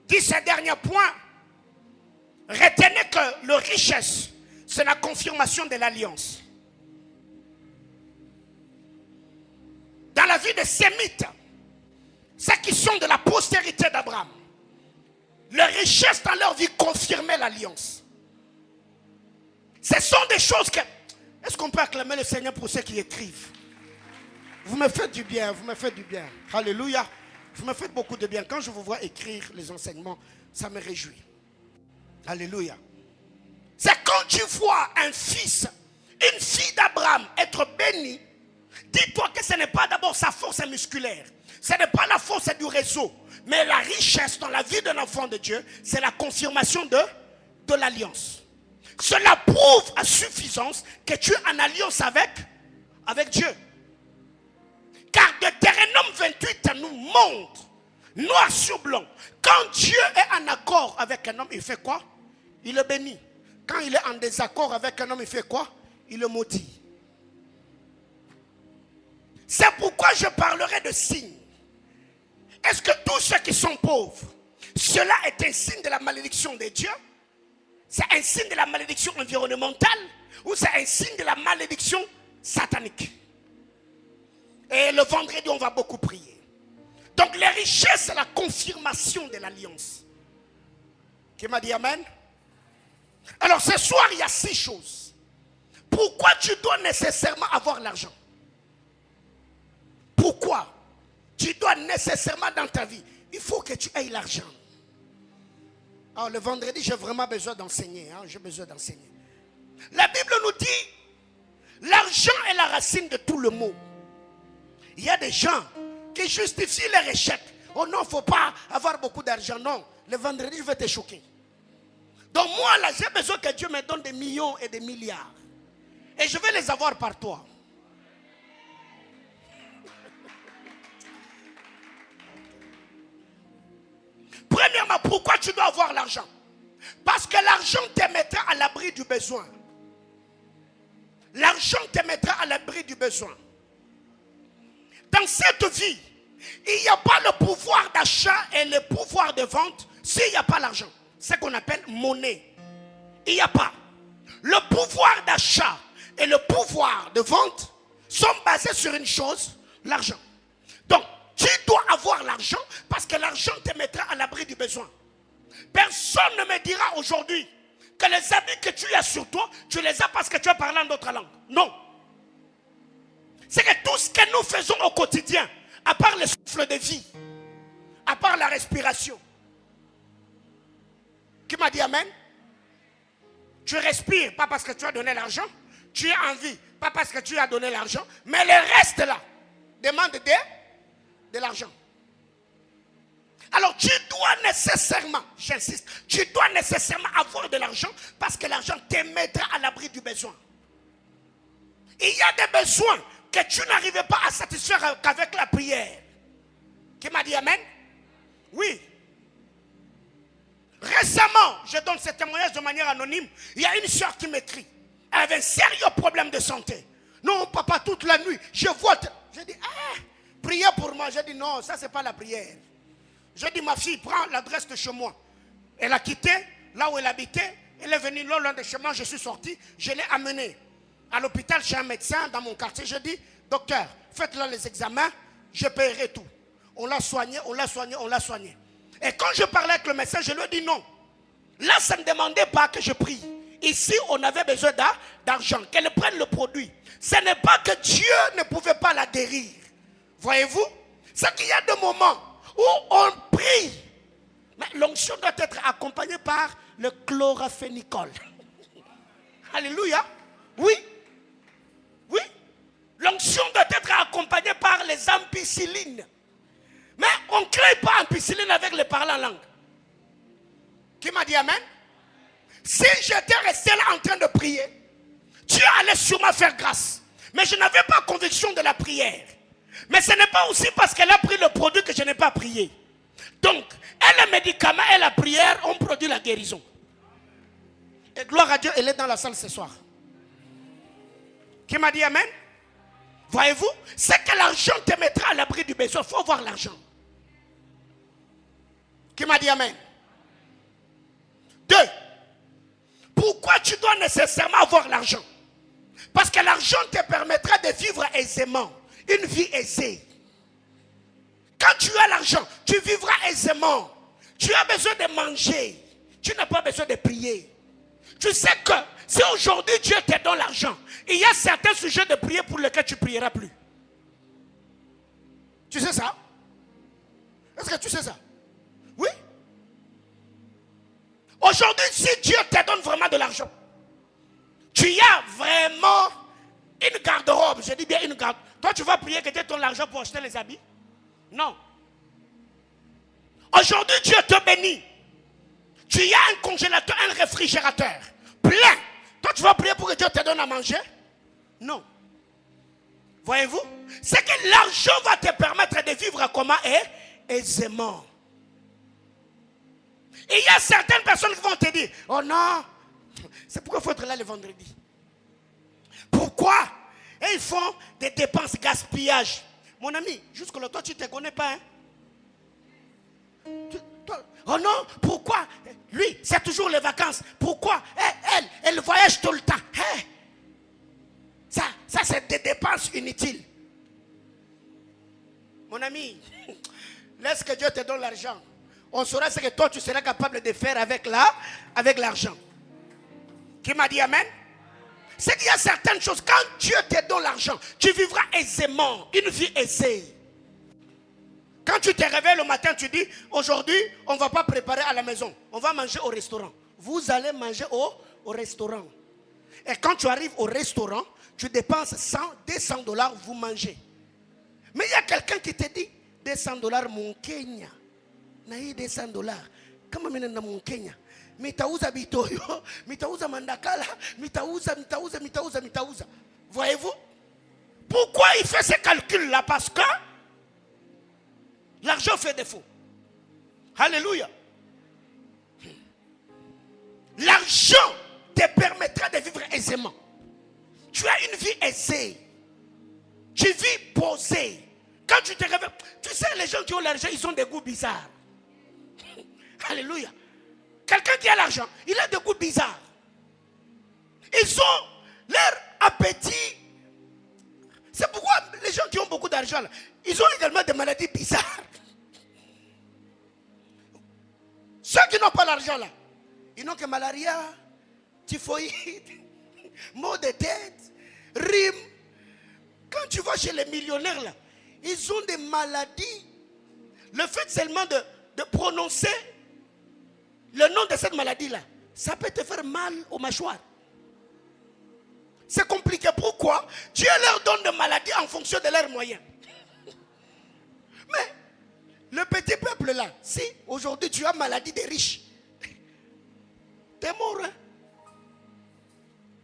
Dis ce dernier point. Retenez que la richesse, c'est la confirmation de l'alliance. Dans la vie des Sémites, ceux qui sont de la postérité d'Abraham, les richesses dans leur vie confirmaient l'alliance. Ce sont des choses que... Est-ce qu'on peut acclamer le Seigneur pour ceux qui écrivent? Vous me faites du bien, vous me faites du bien. Alléluia. Vous me faites beaucoup de bien. Quand je vous vois écrire les enseignements, ça me réjouit. Alléluia. C'est quand tu vois un fils, une fille d'Abraham être bénie, dis-toi que ce n'est pas d'abord sa force musculaire. Ce n'est pas la force du réseau. Mais la richesse dans la vie d'un enfant de Dieu, c'est la confirmation de l'alliance. Cela prouve à suffisance que tu es en alliance avec Dieu. Car Deutéronome 28 nous montre, noir sur blanc, quand Dieu est en accord avec un homme, il fait quoi? Il le bénit. Quand il est en désaccord avec un homme, il fait quoi? Il le maudit. C'est pourquoi je parlerai de signes. Est-ce que tous ceux qui sont pauvres, cela est un signe de la malédiction de Dieu? C'est un signe de la malédiction environnementale ou c'est un signe de la malédiction satanique? Et le vendredi, on va beaucoup prier. Donc les richesses, c'est la confirmation de l'alliance. Qui m'a dit Amen? Alors ce soir, il y a 6 choses. Pourquoi tu dois nécessairement avoir l'argent? Pourquoi tu dois nécessairement dans ta vie, il faut que tu aies l'argent. Alors le vendredi, j'ai vraiment besoin d'enseigner. J'ai besoin d'enseigner. La Bible nous dit, l'argent est la racine de tout le mot. Il y a des gens qui justifient leur échec. Oh non, il ne faut pas avoir beaucoup d'argent. Non, le vendredi, je vais te choquer. Donc moi, là, j'ai besoin que Dieu me donne des millions et des milliards. Et je vais les avoir par toi. Premièrement, pourquoi tu dois avoir l'argent? Parce que l'argent te mettra à l'abri du besoin. L'argent te mettra à l'abri du besoin. Dans cette vie, il n'y a pas le pouvoir d'achat et le pouvoir de vente s'il n'y a pas l'argent. C'est ce qu'on appelle monnaie. Il n'y a pas. Le pouvoir d'achat et le pouvoir de vente sont basés sur une chose, l'argent. Donc, tu dois avoir l'argent parce que l'argent te mettra à l'abri du besoin. Personne ne me dira aujourd'hui que les habits que tu as sur toi, tu les as parce que tu as parlé en d'autres langues. Non. C'est que tout ce que nous faisons au quotidien, à part le souffle de vie, à part la respiration, Qui m'a dit amen? Tu respires, pas parce que tu as donné l'argent. Tu es en vie, pas parce que tu as donné l'argent. Mais le reste là, demande de l'argent. Alors tu dois nécessairement, j'insiste, tu dois nécessairement avoir de l'argent parce que l'argent te mettra à l'abri du besoin. Il y a des besoins que tu n'arrivais pas à satisfaire qu'avec la prière. Qui m'a dit amen? Oui. Récemment, je donne ce témoignage de manière anonyme. Il y a une soeur qui m'écrit. Elle avait un sérieux problème de santé. Non, papa, toute la nuit, je vois. J'ai dit, priez pour moi. J'ai dit, non, ça, c'est pas la prière. J'ai dit, ma fille, prends l'adresse de chez moi. Elle a quitté là où elle habitait. Elle est venue le long de chez moi. Je suis sorti. Je l'ai amenée à l'hôpital chez un médecin dans mon quartier. Je dis, docteur, faites-là les examens. Je paierai tout. On l'a soigné, on l'a soigné, on l'a soigné. Et quand je parlais avec le médecin, je lui ai dit non. Là, ça ne demandait pas que je prie. Ici, on avait besoin d'argent, qu'elle prenne le produit. Ce n'est pas que Dieu ne pouvait pas la guérir. Voyez-vous? C'est qu'il y a des moments où on prie. Mais l'onction doit être accompagnée par le chloramphénicol. Alléluia. Oui. Oui. L'onction doit être accompagnée par les ampicillines. Mais on ne crée pas ampicilline avec les parler en langue. Qui m'a dit amen? Si j'étais resté là en train de prier, Dieu allait sûrement faire grâce. Mais je n'avais pas conviction de la prière. Mais ce n'est pas aussi parce qu'elle a pris le produit que je n'ai pas prié. Donc, et le médicament et la prière ont produit la guérison. Et gloire à Dieu, elle est dans la salle ce soir. Qui m'a dit amen? Voyez-vous, c'est que l'argent te mettra à l'abri du besoin. Il faut voir l'argent. Qui m'a dit amen? 2. Pourquoi tu dois nécessairement avoir l'argent? Parce que l'argent te permettra de vivre aisément. Une vie aisée. Quand tu as l'argent, tu vivras aisément. Tu as besoin de manger. Tu n'as pas besoin de prier. Tu sais que si aujourd'hui Dieu te donne l'argent, il y a certains sujets de prière pour lesquels tu ne prieras plus. Tu sais ça? Est-ce que tu sais ça? Oui. Aujourd'hui, si Dieu te donne vraiment de l'argent, tu as vraiment une garde-robe. Je dis bien une garde. Toi, tu vas prier que Dieu te donne l'argent pour acheter les habits? Non. Aujourd'hui, Dieu te bénit. Tu as un congélateur, un réfrigérateur plein. Toi, tu vas prier pour que Dieu te donne à manger? Non. Voyez-vous? C'est que l'argent va te permettre de vivre comment? Aisément. Et il y a certaines personnes qui vont te dire, oh non, c'est pourquoi il faut être là le vendredi. Pourquoi? Et ils font des dépenses, gaspillage. Mon ami, jusque-là, toi, tu ne te connais pas. Hein? Oh non, pourquoi? Lui, c'est toujours les vacances. Pourquoi? Elle voyage tout le temps. Ça c'est des dépenses inutiles. Mon ami, laisse que Dieu te donne l'argent. On saura ce que toi tu seras capable de faire avec l'argent. Qui m'a dit amen? C'est qu'il y a certaines choses, quand Dieu te donne l'argent, tu vivras aisément, une vie aisée. Quand tu te réveilles le matin, tu dis, aujourd'hui, on ne va pas préparer à la maison, on va manger au restaurant. Vous allez manger au restaurant. Et quand tu arrives au restaurant, tu dépenses 200 $, vous mangez. Mais il y a quelqu'un qui te dit, 200 $, mon Kenya. Naï 200 $. Comment mena mon Kenya? Mitauza bitoyo, mitauza mandakala, mitauza. Voyez-vous? Pourquoi il fait ces calculs-là? Parce que l'argent fait défaut. Alléluia. L'argent te permettra de vivre aisément. Tu as une vie aisée. Tu vis posé. Quand tu te réveilles, tu sais, les gens qui ont l'argent, ils ont des goûts bizarres. Alléluia. Quelqu'un qui a l'argent, il a des goûts bizarres. Ils ont leur appétit. C'est pourquoi les gens qui ont beaucoup d'argent, ils ont également des maladies bizarres. Ceux qui n'ont pas l'argent là, ils n'ont que malaria, typhoïde, maux de tête, rhume. Quand tu vas chez les millionnaires là, ils ont des maladies. Le fait seulement de prononcer le nom de cette maladie-là, ça peut te faire mal aux mâchoires. C'est compliqué. Pourquoi? Dieu leur donne des maladies en fonction de leurs moyens. Mais le petit peuple là, si aujourd'hui tu as maladie des riches, tu es mort. Hein?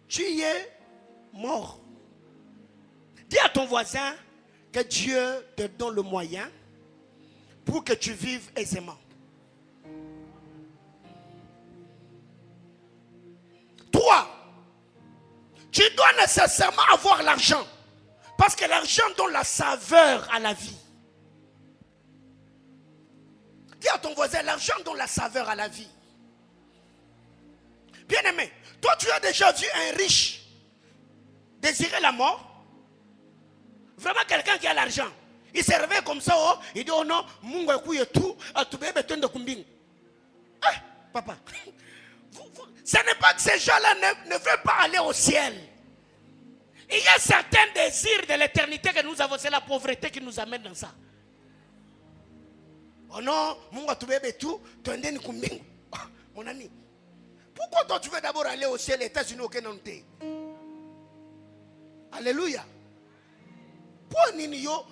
Tu y es mort. Dis à ton voisin que Dieu te donne le moyen pour que tu vives aisément. 3. Tu dois nécessairement avoir l'argent. Parce que l'argent donne la saveur à la vie. Dis à ton voisin, l'argent donne la saveur à la vie. Bien-aimé, toi tu as déjà vu un riche désirer la mort? Vraiment quelqu'un qui a l'argent. Il se réveille comme ça, oh, il dit, oh non, mungu et tout, tu bébé de kumbing. Ah, papa. Ce n'est pas que ces gens-là ne veulent pas aller au ciel. Il y a certains désirs de l'éternité que nous avons. C'est la pauvreté qui nous amène dans ça. Oh non, mungu tu bébé tout, tu es un kumbing. Mon ami, pourquoi toi tu veux d'abord aller au ciel, les États-Unis, aucun nom? Alléluia. Pour nini yo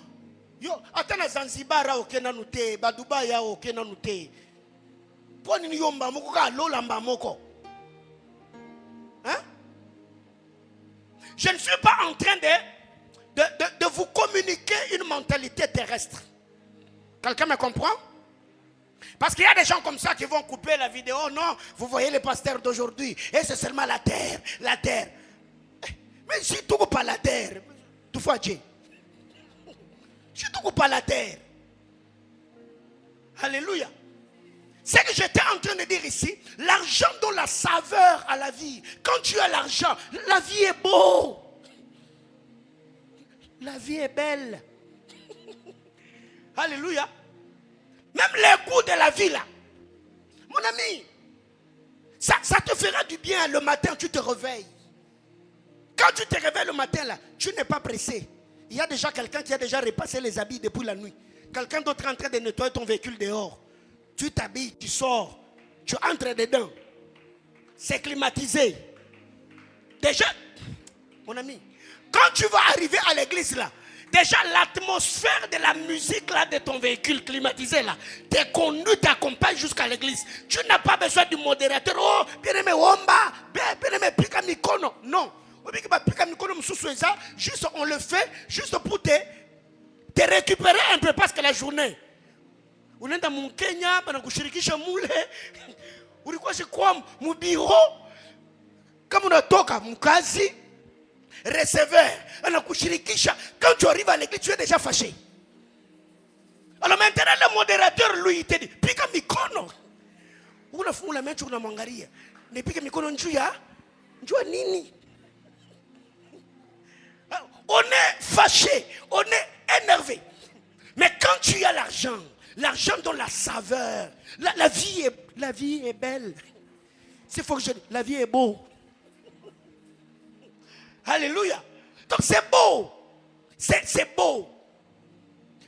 atana Zanzibar aucun nom te, ba Dubaï aucun nom te. Pour nini yo mba moko ka lola mba moko. Hein? Je ne suis pas en train de vous communiquer une mentalité terrestre. Quelqu'un me comprend? Parce qu'il y a des gens comme ça qui vont couper la vidéo. Non, vous voyez les pasteurs d'aujourd'hui. Et c'est seulement la terre, la terre. Mais si tu ne pas la terre, tu fais Dieu. Si tu ne pas la terre. Alléluia. C'est que j'étais en train de dire ici, l'argent donne la saveur à la vie. Quand tu as l'argent, la vie est beau. La vie est belle. Alléluia. Même les goûts de la vie là. Mon ami, ça te fera du bien le matin, tu te réveilles. Quand tu te réveilles le matin là, tu n'es pas pressé. Il y a déjà quelqu'un qui a déjà repassé les habits depuis la nuit. Quelqu'un d'autre est en train de nettoyer ton véhicule dehors. Tu t'habilles, tu sors, tu entres dedans. C'est climatisé. Déjà, mon ami, quand tu vas arriver à l'église là, déjà l'atmosphère de la musique là de ton véhicule climatisé là, tes conduits t'accompagnent jusqu'à l'église. Tu n'as pas besoin du modérateur. Oh, bien aimé, Womba, bien aimé, pika mikono. Non. Juste on le fait juste pour te récupérer un peu parce que la journée. Unaenda Mkenya banakushirikisha mule. Ulikuwa kwa mubiro kama unatoka mkazi receveur anakushirikisha. Quand tu arrives à l'église tu es déjà fâché. Alors maintenant le modérateur lui il te dit pika mikono. Unafungula macho unamwangalia. Nipike mikono njua nini? On est fâché, on est énervé. Mais quand tu as l'argent, l'argent donne la saveur. La vie est belle. C'est faux que je dis, la vie est beau. Alléluia. Donc c'est beau. C'est beau.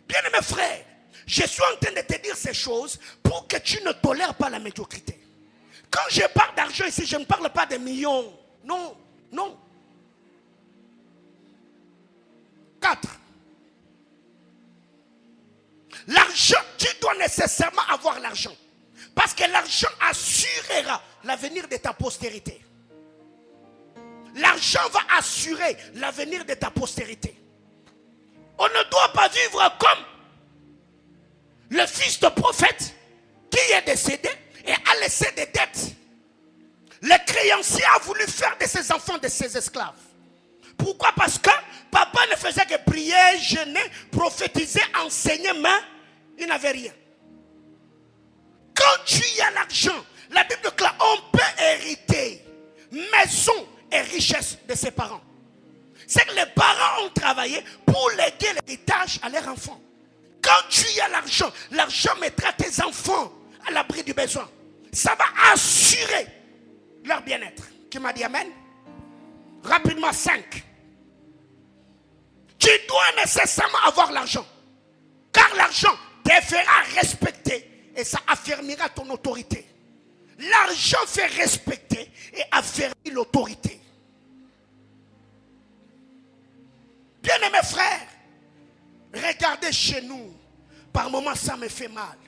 Bien-aimé frère, je suis en train de te dire ces choses pour que tu ne tolères pas la médiocrité. Quand je parle d'argent ici, je ne parle pas de millions. Non, non. 4. L'argent, tu dois nécessairement avoir l'argent. Parce que l'argent assurera l'avenir de ta postérité. L'argent va assurer l'avenir de ta postérité. On ne doit pas vivre comme le fils de prophète qui est décédé et a laissé des dettes. Le créancier a voulu faire de ses enfants de ses esclaves. Pourquoi? Parce que papa ne faisait que prier, jeûner, prophétiser, enseigner, mais il n'avait rien. Quand tu as l'argent, la Bible déclare, on peut hériter maison et richesse de ses parents. C'est que les parents ont travaillé pour léguer l'héritage à leurs enfants. Quand tu as l'argent, l'argent mettra tes enfants à l'abri du besoin. Ça va assurer leur bien-être. Qui m'a dit amen? Rapidement 5. Tu dois nécessairement avoir l'argent. Car l'argent te fera respecter et ça affirmera ton autorité. L'argent fait respecter et affermit l'autorité. Bien-aimés frères, regardez chez nous. Par moments, ça me fait mal.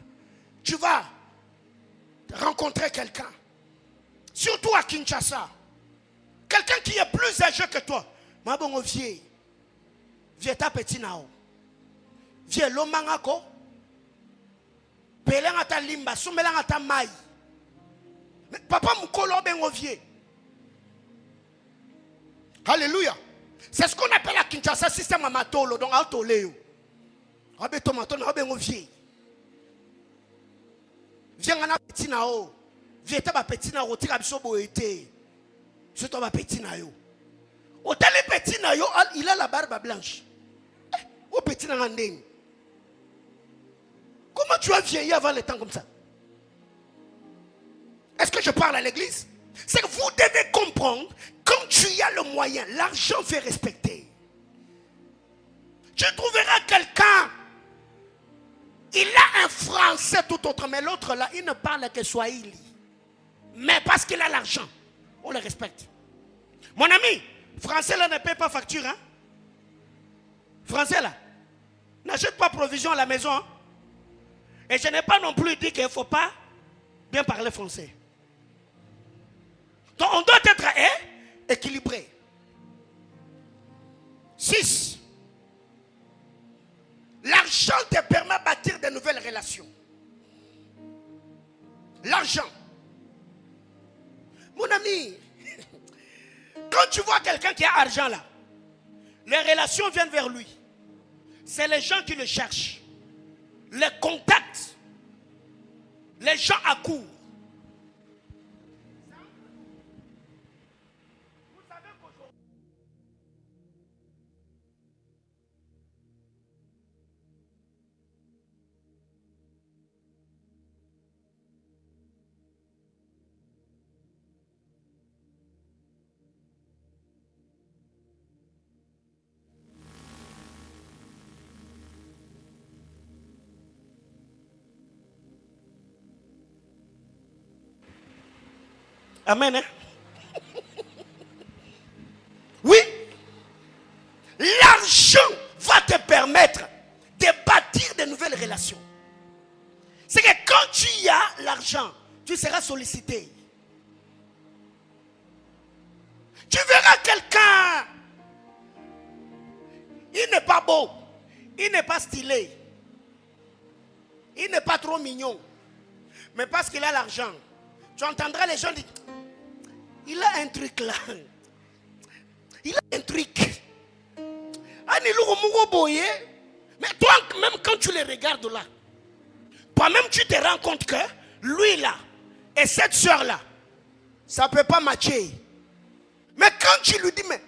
Tu vas rencontrer quelqu'un, surtout à Kinshasa. Quelqu'un qui est plus âgé que toi. Ma bon vieux. Vieux ta petit nao. Vieux lomangako. Pelanga ta limba, soumelanga ta maille. Papa mukolo ben vieux. Alléluia. C'est ce qu'on appelle à Kinshasa système amatolo, donc autoléo. Abe tomato na ben vieux. Viens ngana petit nao. Vieux ta ba petit nao tira biso boete. C'est toi ma petit nayo. Au tel petit nayo, il a la barbe blanche. Au petit nayo. Comment tu as vieilli avant le temps comme ça? Est-ce que je parle à l'église? C'est que vous devez comprendre, quand tu as le moyen, l'argent fait respecter. Tu trouveras quelqu'un, il a un français tout autre, mais l'autre là, il ne parle que Swahili. Mais parce qu'il a l'argent, on le respecte. Mon ami, français là ne paye pas facture. Hein? Français là, n'achète pas provision à la maison. Hein? Et je n'ai pas non plus dit qu'il ne faut pas bien parler français. Donc on doit être équilibré. 6. L'argent te permet de bâtir de nouvelles relations. L'argent. Mon ami, quand tu vois quelqu'un qui a argent là, les relations viennent vers lui. C'est les gens qui le cherchent. Les contacts. Les gens accourent. Vous savez qu'aujourd'hui, amen. Hein? Oui. L'argent va te permettre de bâtir de nouvelles relations. C'est que quand tu as l'argent, tu seras sollicité. Tu verras quelqu'un. Il n'est pas beau. Il n'est pas stylé. Il n'est pas trop mignon. Mais parce qu'il a l'argent, tu entendras les gens dire, il a un truc là. Il a un truc. Mais toi, même quand tu les regardes là, toi-même tu te rends compte que lui là et cette soeur là, ça ne peut pas matcher. Mais quand tu lui dis, mais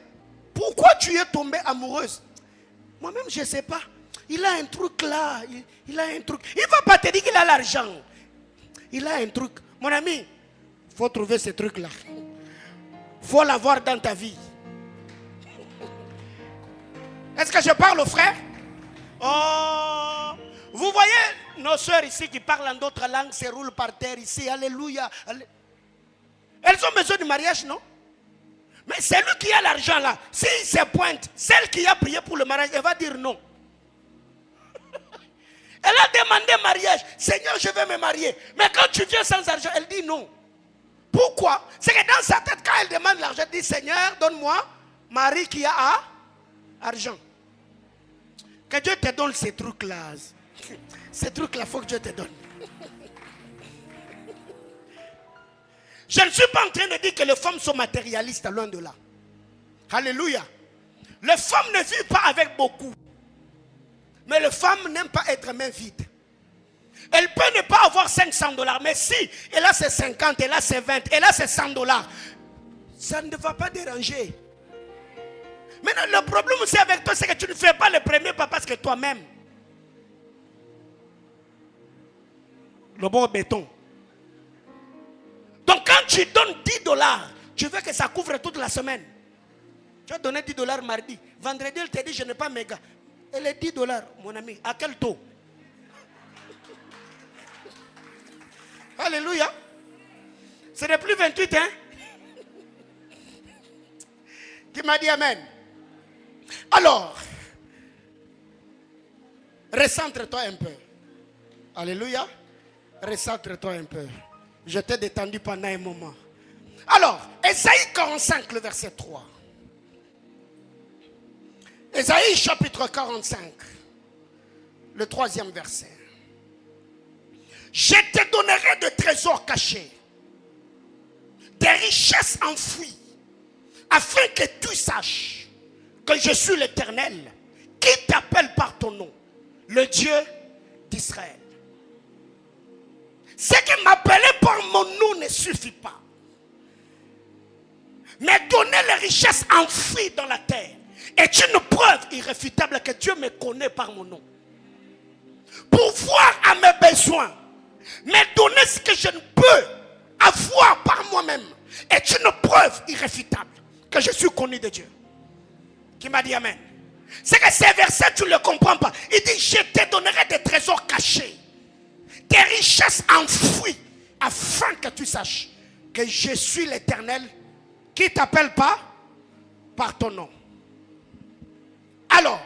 pourquoi tu es tombée amoureuse? Moi-même, je ne sais pas. Il a un truc là. Il a un truc. Il ne va pas te dire qu'il a l'argent. Il a un truc. Mon ami, il faut trouver ce truc-là. Il faut l'avoir dans ta vie. Est-ce que je parle aux frères? Oh, vous voyez nos soeurs ici qui parlent en d'autres langues, se roulent par terre ici. Alléluia. Elles ont besoin du mariage, non? Mais c'est lui qui a l'argent là. S'il se pointe, celle qui a prié pour le mariage, elle va dire non. Elle a demandé mariage. Seigneur, je vais me marier. Mais quand tu viens sans argent, elle dit non. Pourquoi? C'est que dans sa tête, quand elle demande l'argent, elle dit Seigneur, donne-moi mari qui a argent. Que Dieu te donne ces trucs-là. Ces trucs-là, il faut que Dieu te donne. Je ne suis pas en train de dire que les femmes sont matérialistes, loin de là. Alléluia. Les femmes ne vivent pas avec beaucoup. Mais les femmes n'aiment pas être main vide. Elle peut ne pas avoir $500, mais si elle a ses 50, elle a ses 20, elle a ses $100, ça ne va pas déranger. Maintenant, le problème aussi avec toi, c'est que tu ne fais pas le premier pas parce que toi-même. Le bon béton. Donc quand tu donnes $10, tu veux que ça couvre toute la semaine. Tu as donné $10 mardi. Vendredi, elle te dit, je n'ai pas méga. Elle est $10, mon ami. À quel taux? Alléluia. Ce n'est plus 28, hein? Qui m'a dit amen? Alors, recentre-toi un peu. Alléluia. Recentre-toi un peu. Je t'ai détendu pendant un moment. Alors, Ésaïe 45, le verset 3. Ésaïe chapitre 45, le 3e verset. Je te donnerai de trésors cachés, des richesses enfouies, afin que tu saches que je suis l'Éternel, qui t'appelle par ton nom, le Dieu d'Israël. C'est que m'appeler par mon nom ne suffit pas. Mais donner les richesses enfouies dans la terre est une preuve irréfutable que Dieu me connaît par mon nom. Pour voir à mes besoins, mais donner ce que je ne peux avoir par moi-même est une preuve irréfutable que je suis connu de Dieu. Qui m'a dit amen? C'est que ces versets, tu ne les comprends pas. Il dit, je te donnerai des trésors cachés, des richesses enfouies, afin que tu saches que je suis l'Éternel qui t'appelle pas par ton nom. Alors,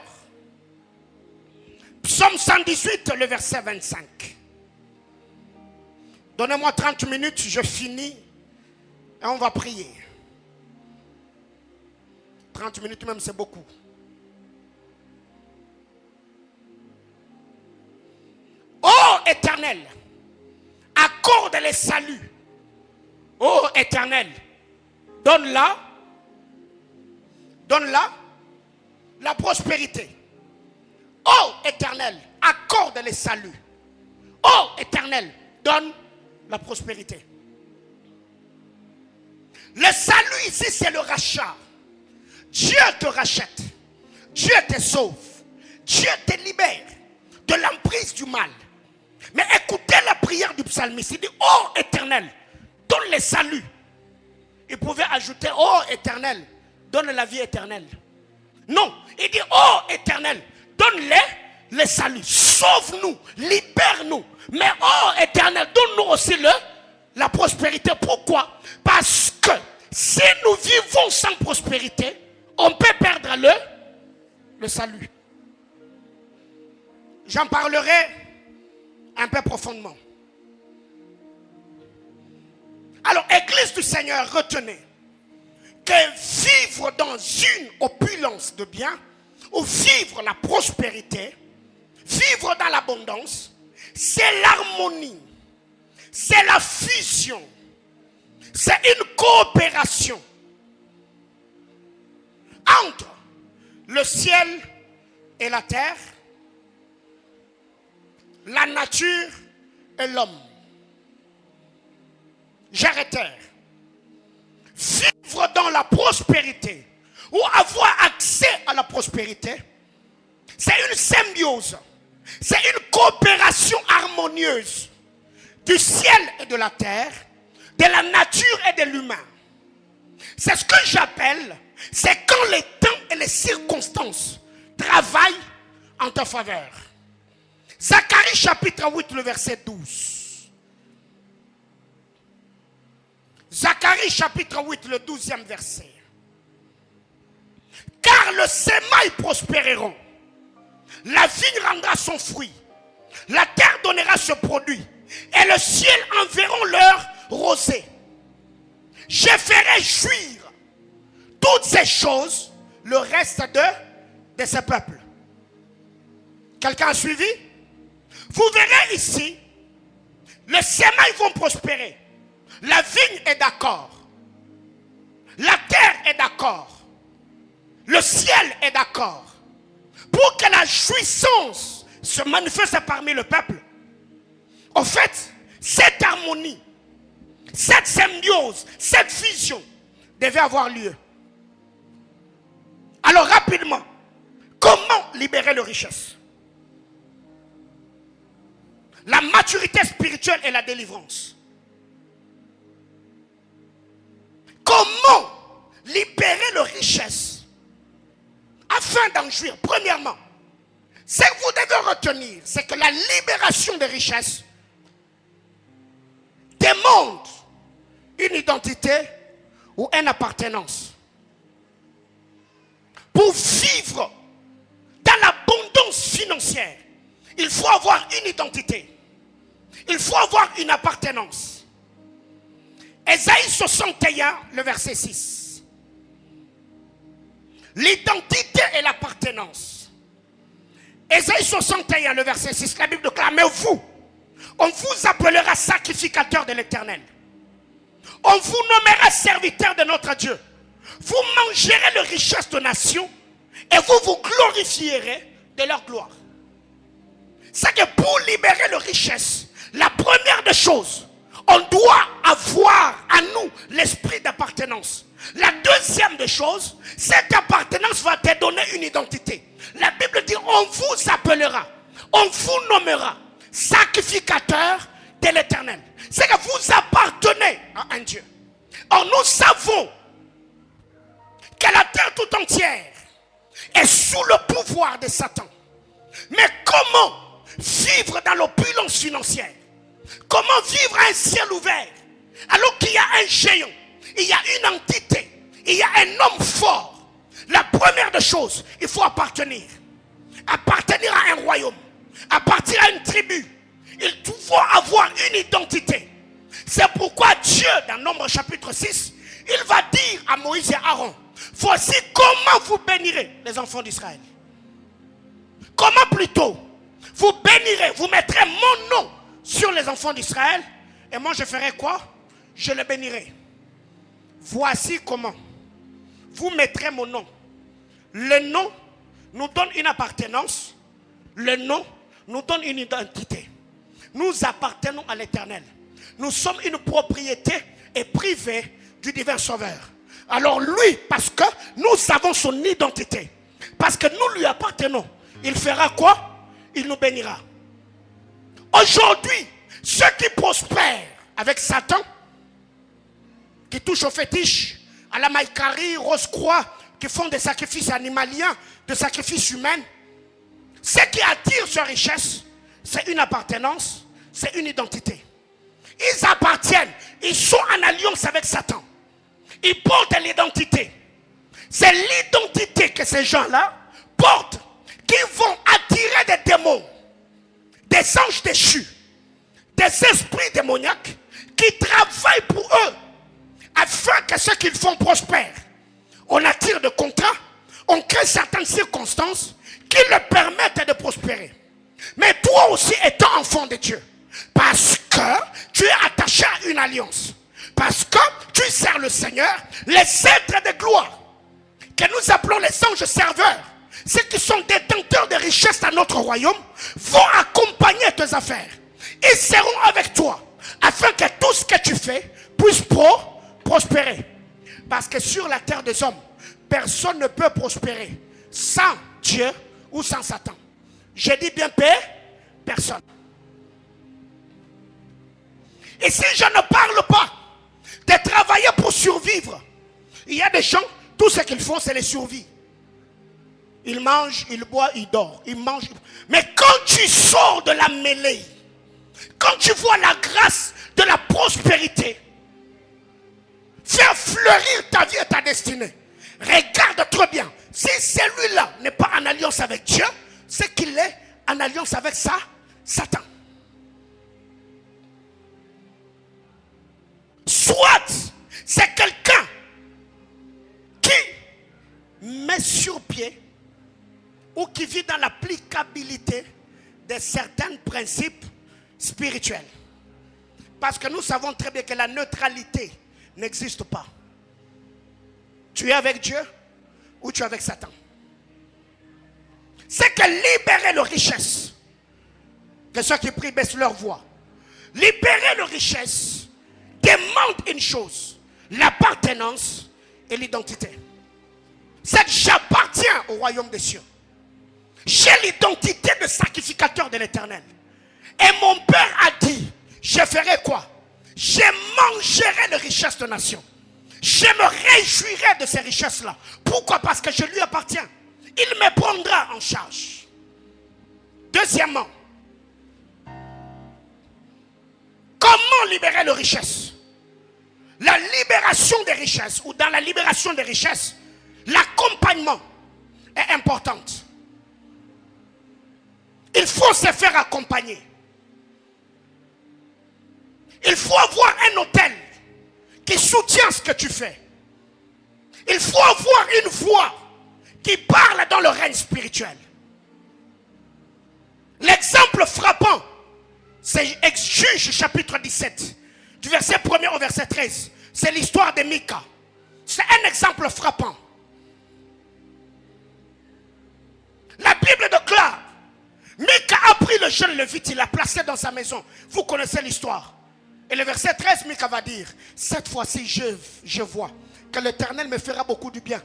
Psaume 118, le verset 25. Donnez-moi 30 minutes, je finis et on va prier. 30 minutes même, c'est beaucoup. Ô Éternel, accorde les saluts. Ô Éternel, donne-la la prospérité. Ô Éternel, accorde les saluts. Ô Éternel, donne la prospérité. Le salut ici, c'est le rachat. Dieu te rachète. Dieu te sauve. Dieu te libère de l'emprise du mal. Mais écoutez la prière du psalmiste. Il dit, ô Éternel, donne les saluts. Il pouvait ajouter, ô Éternel, donne la vie éternelle. Non, il dit, ô Éternel, donne-les le salut. Sauve-nous, libère-nous. Mais ô Éternel, donne-nous aussi la prospérité. Pourquoi? Parce que si nous vivons sans prospérité, on peut perdre le salut. J'en parlerai un peu profondément. Alors, Église du Seigneur, retenez que vivre dans une opulence de biens, ou vivre la prospérité, vivre dans l'abondance, c'est l'harmonie, c'est la fusion, c'est une coopération entre le ciel et la terre, la nature et l'homme. J'arrête. Vivre dans la prospérité ou avoir accès à la prospérité, c'est une symbiose, c'est une coopération harmonieuse du ciel et de la terre, de la nature et de l'humain. C'est ce que j'appelle, c'est quand les temps et les circonstances travaillent en ta faveur. Zacharie chapitre 8, le verset 12. Zacharie chapitre 8, le 12e verset. Car le sémail prospéreront, la vigne rendra son fruit, la terre donnera ce produit, et le ciel enverront leur rosée. Je ferai jouir toutes ces choses le reste de ce peuple. Quelqu'un a suivi? Vous verrez ici, les sémailles vont prospérer. La vigne est d'accord. La terre est d'accord. Le ciel est d'accord. Pour que la jouissance se manifeste parmi le peuple, en fait, cette harmonie, cette symbiose, cette fusion devait avoir lieu. Alors rapidement, comment libérer les richesses? La maturité spirituelle et la délivrance. Comment libérer les richesses afin d'en jouir? Premièrement, ce que vous devez retenir, c'est que la libération des richesses demande une identité ou une appartenance. Pour vivre dans l'abondance financière, il faut avoir une identité. Il faut avoir une appartenance. Ésaïe 61, le verset 6. L'identité et l'appartenance. Ésaïe 61, le verset 6, la Bible déclare, mais vous, on vous appellera sacrificateur de l'Éternel. On vous nommera serviteur de notre Dieu. Vous mangerez les richesses de nations et vous vous glorifierez de leur gloire. C'est que pour libérer les richesses, la première des choses, on doit avoir à nous l'esprit d'appartenance. La deuxième des choses, cette appartenance va te donner une identité. La Bible dit, on vous appellera, on vous nommera sacrificateur de l'Éternel. C'est que vous appartenez à un Dieu. Or nous savons que la terre tout entière est sous le pouvoir de Satan. Mais comment vivre dans l'opulence financière? Comment vivre à un ciel ouvert alors qu'il y a un géant, il y a une entité, il y a un homme fort? La première des choses, il faut appartenir. Appartenir à un royaume, appartenir à une tribu. Il faut avoir une identité. C'est pourquoi Dieu, dans Nombre chapitre 6, il va dire à Moïse et Aaron, voici comment vous bénirez les enfants d'Israël. Comment plutôt vous bénirez, vous mettrez mon nom sur les enfants d'Israël, et moi je ferai quoi? Je les bénirai. Voici comment vous mettrez mon nom. Le nom nous donne une appartenance. Le nom nous donne une identité. Nous appartenons à l'Éternel. Nous sommes une propriété et privée du divin Sauveur. Alors lui, parce que nous avons son identité, parce que nous lui appartenons, il fera quoi? Il nous bénira. Aujourd'hui, ceux qui prospèrent avec Satan, qui touchent au fétiche, à la maïkarie, rose-croix, qui font des sacrifices animaliens, des sacrifices humains, ce qui attire ces richesses, c'est une appartenance, c'est une identité. Ils appartiennent, ils sont en alliance avec Satan. Ils portent l'identité. C'est l'identité que ces gens-là portent qui vont attirer des démons, des anges déchus, des esprits démoniaques qui travaillent pour eux afin que ce qu'ils font prospère. On attire des contrats, on crée certaines circonstances qui leur permettent de prospérer. Mais toi aussi étant enfant de Dieu, parce que tu es attaché à une alliance, parce que tu sers le Seigneur, les êtres de gloire, que nous appelons les anges serveurs, ceux qui sont détenteurs de richesses dans notre royaume, vont accompagner tes affaires. Ils seront avec toi, afin que tout ce que tu fais puisse prospérer. Parce que sur la terre des hommes, personne ne peut prospérer sans Dieu ou sans Satan. Je dis bien personne. Et si je ne parle pas de travailler pour survivre, il y a des gens, tout ce qu'ils font, c'est les survies. Ils mangent, ils boivent, ils dorment, ils mangent. Mais quand tu sors de la mêlée, quand tu vois la grâce de la prospérité, faire fleurir ta vie et ta destinée, regarde très bien. Si celui-là n'est pas en alliance avec Dieu, c'est qu'il est en alliance avec Satan. Soit c'est quelqu'un qui met sur pied ou qui vit dans l'applicabilité de certains principes spirituels. Parce que nous savons très bien que la neutralité n'existe pas. Tu es avec Dieu ou tu es avec Satan. C'est que libérer les richesses, que ceux qui prient baissent leur voix. Libérer les richesses demande une chose, l'appartenance et l'identité. C'est que j'appartiens au royaume des cieux. J'ai l'identité de sacrificateur de l'Éternel. Et mon Père a dit, je ferai quoi? Je mangerai les richesses de nations. Je me réjouirai de ces richesses-là. Pourquoi? Parce que je lui appartiens. Il me prendra en charge. Deuxièmement, comment libérer les richesses? la libération des richesses, ou dans la libération des richesses, l'accompagnement est important. Il faut se faire accompagner. Il faut avoir un hôtel qui soutient ce que tu fais. Il faut avoir une voix qui parle dans le règne spirituel. L'exemple frappant, c'est Juge chapitre 17, du verset 1er au verset 13. C'est l'histoire de Mika. C'est un exemple frappant. La Bible déclare, Mika a pris le jeune Lévite, il l'a placé dans sa maison. Vous connaissez l'histoire. Et le verset 13, Mika va dire, cette fois-ci je vois que l'Éternel me fera beaucoup du bien.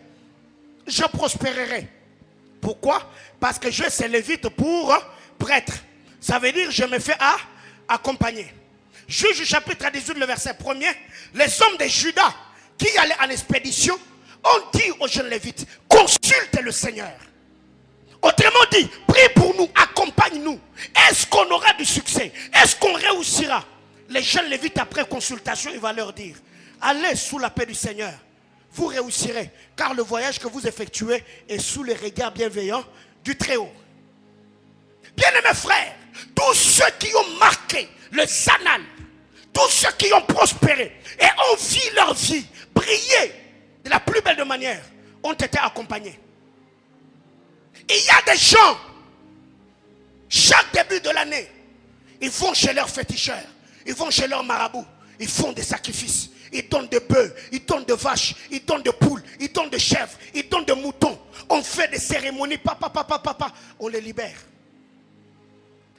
Je prospérerai. Pourquoi? Parce que je suis Lévite pour prêtre. Ça veut dire je me fais accompagner. Juge chapitre 18, le verset 1er. Les hommes de Juda qui allaient en expédition ont dit aux jeunes Lévites, consulte le Seigneur. Autrement dit, prie pour nous, accompagne-nous. Est-ce qu'on aura du succès? Est-ce qu'on réussira? Les jeunes Lévites, après consultation, il va leur dire, allez sous la paix du Seigneur. Vous réussirez, car le voyage que vous effectuez est sous les regards bienveillants du Très-Haut. Bien-aimés frères, tous ceux qui ont marqué le Sanal, tous ceux qui ont prospéré et ont vu leur vie briller de la plus belle de manière, ont été accompagnés. Il y a des gens, chaque début de l'année, ils vont chez leurs féticheurs, ils vont chez leurs marabouts, ils font des sacrifices. Ils donnent des bœufs, ils donnent des vaches, ils donnent des poules, ils donnent des chèvres, ils donnent des moutons. On fait des cérémonies, papa, on les libère.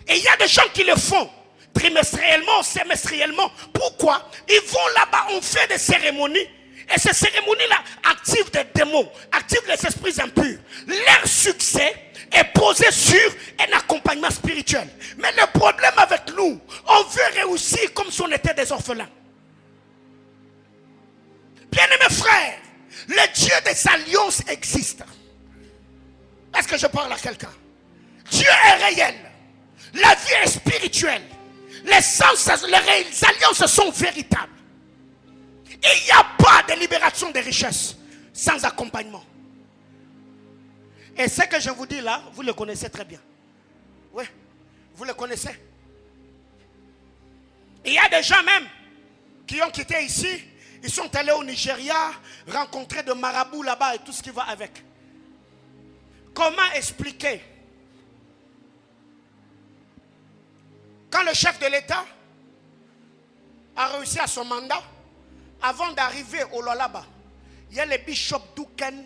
Et il y a des gens qui le font trimestriellement, semestriellement. Pourquoi? Ils vont là-bas, on fait des cérémonies. Et ces cérémonies-là activent des démons, activent les esprits impurs. Leur succès est posé sur un accompagnement spirituel. Mais le problème avec nous, on veut réussir comme si on était des orphelins. Bien-aimés frères, le Dieu des alliances existe. Est-ce que je parle à quelqu'un? Dieu est réel. La vie est spirituelle. Les alliances sont véritables. Et il n'y a pas de libération des richesses sans accompagnement. Et ce que je vous dis là, vous le connaissez très bien. Oui, vous le connaissez. Il y a des gens même qui ont quitté ici. Ils sont allés au Nigeria, rencontrer de marabouts là-bas et tout ce qui va avec. Comment expliquer? Quand le chef de l'État a réussi à son mandat, avant d'arriver au Lualaba, il y a le bishop Duncan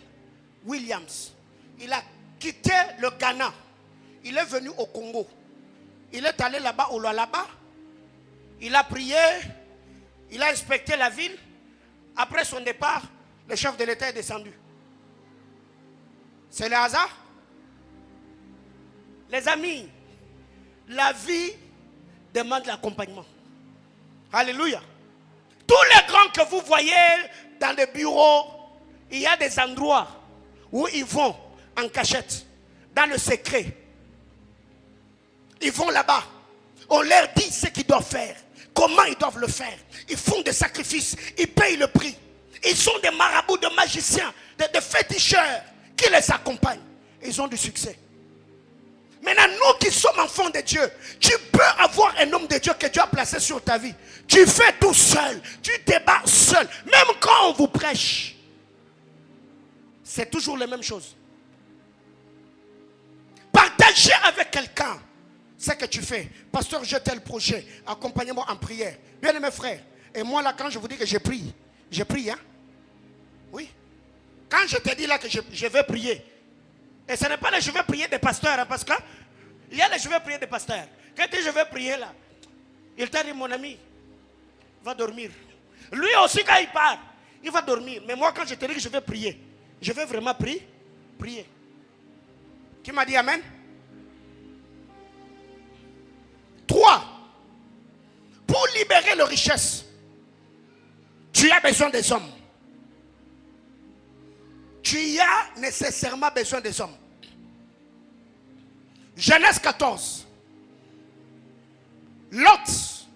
Williams. Il a quitté le Ghana. Il est venu au Congo. Il est allé là-bas au Lualaba. Il a prié. Il a inspecté la ville. Après son départ, le chef de l'État est descendu. C'est le hasard? Les amis, la vie demande l'accompagnement. Alléluia. Tous les grands que vous voyez dans les bureaux, il y a des endroits où ils vont en cachette, dans le secret. Ils vont là-bas. On leur dit ce qu'ils doivent faire. Comment ils doivent le faire. Ils font des sacrifices. Ils payent le prix. Ils sont des marabouts, des magiciens, des féticheurs qui les accompagnent. Ils ont du succès. Maintenant, nous qui sommes enfants de Dieu, tu peux avoir un homme de Dieu que Dieu a placé sur ta vie. Tu fais tout seul. Tu te bats seul. Même quand on vous prêche, c'est toujours la même chose. Partagez avec quelqu'un ce que tu fais. Pasteur, j'ai tel projet. Accompagnez-moi en prière. Bien aimé frère. Et moi là, quand je vous dis que j'ai prie, hein? Oui. Quand je te dis là que je vais prier, et ce n'est pas le je vais prier des pasteurs, hein, parce que il y a le je vais prier des pasteurs. Quand tu dis je vais prier là, il t'a dit mon ami, va dormir. Lui aussi quand il part, il va dormir. Mais moi quand je te dis que je vais prier, je vais vraiment prier. Qui m'a dit amen? 3. Pour libérer les richesses, tu as besoin des hommes. Tu as nécessairement besoin des hommes. Genèse 14. Lot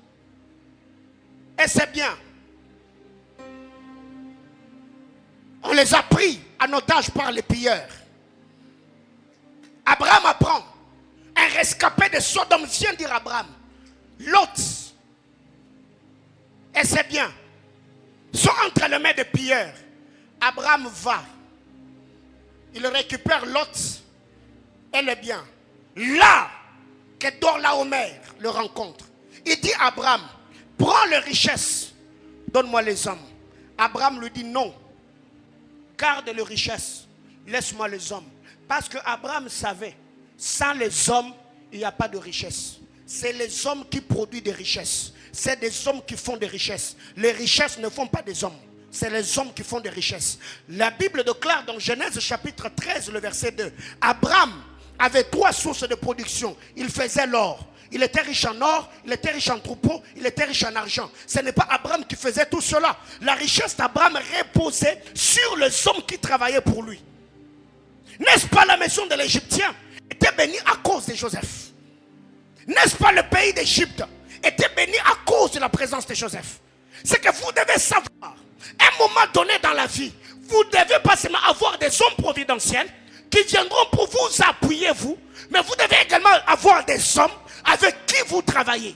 et ses biens les a pris en otage par les pilleurs. Abraham apprend. Un rescapé de Sodome vient dire à Abraham, Lot et ses biens sont entre les mains des pilleurs. Abraham va. Il récupère Lot et les biens. Là, que Dorlaomer le rencontre. Il dit à Abraham, prends les richesses, donne-moi les hommes. Abraham lui dit non. Garde les richesses, laisse-moi les hommes. Parce que Abraham savait, sans les hommes, il n'y a pas de richesse. C'est les hommes qui produisent des richesses. C'est des hommes qui font des richesses. Les richesses ne font pas des hommes. C'est les hommes qui font des richesses. La Bible déclare dans Genèse chapitre 13, le verset 2. Abraham avait 3 sources de production. Il faisait l'or. Il était riche en or, il était riche en troupeaux, il était riche en argent. Ce n'est pas Abraham qui faisait tout cela. La richesse d'Abraham reposait sur les hommes qui travaillaient pour lui. N'est-ce pas la maison de l'Égyptien était bénie à cause de Joseph? N'est-ce pas le pays d'Égypte était béni à cause de la présence de Joseph? C'est que vous devez savoir, à un moment donné dans la vie, vous devez pas seulement avoir des hommes providentiels qui viendront pour vous appuyer, vous, mais vous devez également avoir des hommes avec qui vous travaillez.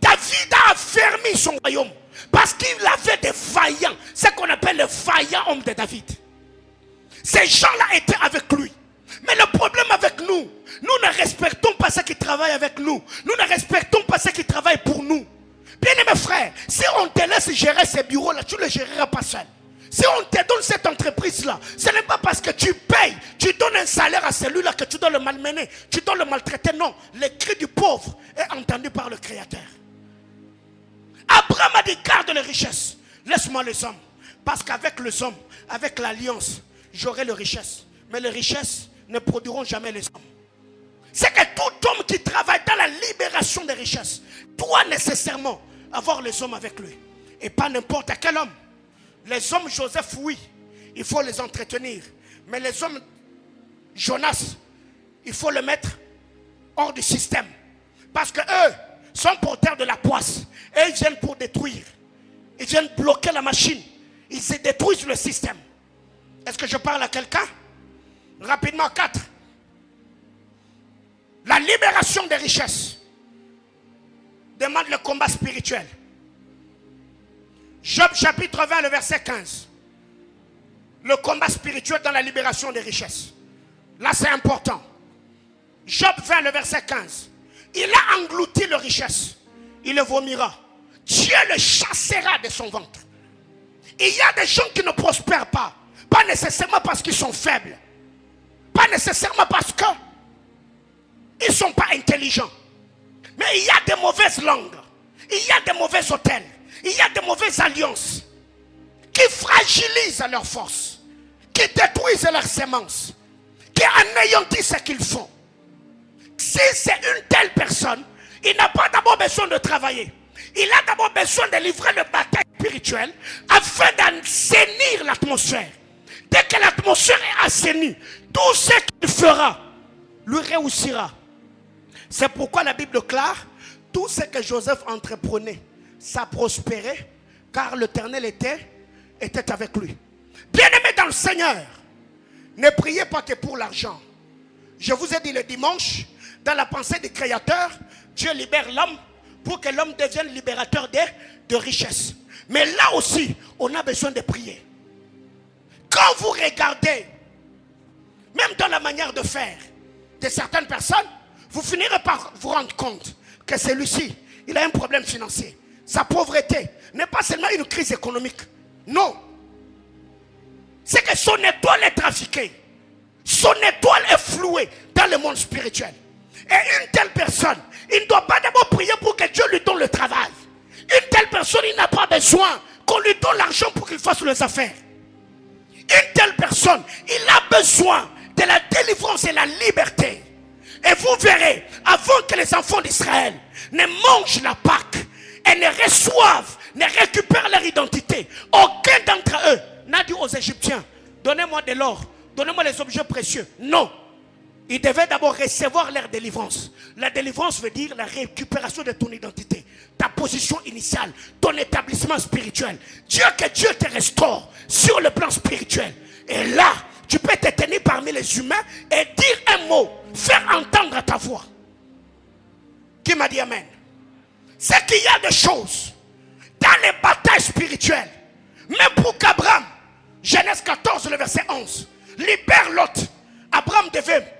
David a affermi son royaume parce qu'il avait des vaillants, ce qu'on appelle les vaillants hommes de David. Ces gens-là étaient avec lui. Mais le problème avec nous, nous ne respectons pas ceux qui travaillent avec nous. Nous ne respectons pas ceux qui travaillent pour nous. Bien-aimés frères, si on te laisse gérer ces bureaux-là, tu ne les géreras pas seul. Si on te donne cette entreprise-là, ce n'est pas parce que tu payes, tu donnes un salaire à celui-là que tu dois le malmener, tu dois le maltraiter. Non, le cri du pauvre est entendu par le Créateur. Abraham a dit, garde les richesses, laisse-moi les hommes. Parce qu'avec les hommes, avec l'alliance, j'aurai les richesses. Mais les richesses ne produiront jamais les hommes. C'est que tout homme qui travaille dans la libération des richesses doit nécessairement avoir les hommes avec lui. Et pas n'importe quel homme. Les hommes Joseph, oui, il faut les entretenir. Mais les hommes Jonas, il faut les mettre hors du système. Parce que eux sont porteurs de la poisse. Et ils viennent pour détruire. Ils viennent bloquer la machine. Ils se détruisent le système. Est-ce que je parle à quelqu'un? Rapidement, 4. La libération des richesses demande le combat spirituel. Job chapitre 20, le verset 15. Le combat spirituel dans la libération des richesses. Là, c'est important. Job 20, le verset 15. Il a englouti les richesses. Il le vomira. Dieu le chassera de son ventre. Il y a des gens qui ne prospèrent pas. Pas nécessairement parce qu'ils sont faibles. Pas nécessairement parce qu'ils ne sont pas intelligents. Mais il y a des mauvaises langues. Il y a des mauvais hôtels. Il y a des mauvaises alliances qui fragilisent leur force, qui détruisent leurs semences, qui anéantissent ce qu'ils font. Si c'est une telle personne, il n'a pas d'abord besoin de travailler. Il a d'abord besoin de livrer le bataille spirituelle afin d'assainir l'atmosphère. Dès que l'atmosphère est assainie, tout ce qu'il fera lui réussira. C'est pourquoi la Bible déclare, tout ce que Joseph entreprenait, ça prospérait, car l'Éternel était avec lui. Bien-aimés dans le Seigneur, ne priez pas que pour l'argent. Je vous ai dit le dimanche, dans la pensée du Créateur, Dieu libère l'homme pour que l'homme devienne libérateur de richesses. Mais là aussi, on a besoin de prier. Quand vous regardez, même dans la manière de faire de certaines personnes, vous finirez par vous rendre compte que celui-ci, il a un problème financier. Sa pauvreté n'est pas seulement une crise économique. Non. C'est que son étoile est trafiquée. Son étoile est flouée dans le monde spirituel. Et une telle personne, il ne doit pas d'abord prier pour que Dieu lui donne le travail. Une telle personne, il n'a pas besoin qu'on lui donne l'argent pour qu'il fasse les affaires. Une telle personne, il a besoin de la délivrance et la liberté. Et vous verrez, avant que les enfants d'Israël ne mangent la Pâque et ne reçoivent, ne récupèrent leur identité, aucun d'entre eux n'a dit aux Égyptiens, donnez-moi de l'or, donnez-moi les objets précieux. Non. Ils devaient d'abord recevoir leur délivrance. La délivrance veut dire la récupération de ton identité, ta position initiale, ton établissement spirituel. Que Dieu te restaure sur le plan spirituel. Et là, tu peux te tenir parmi les humains et dire un mot, faire entendre ta voix. Qui m'a dit amen? C'est qu'il y a des choses dans les batailles spirituelles. Même pour qu'Abraham, Genèse 14, le verset 11, libère Lot. Abraham devait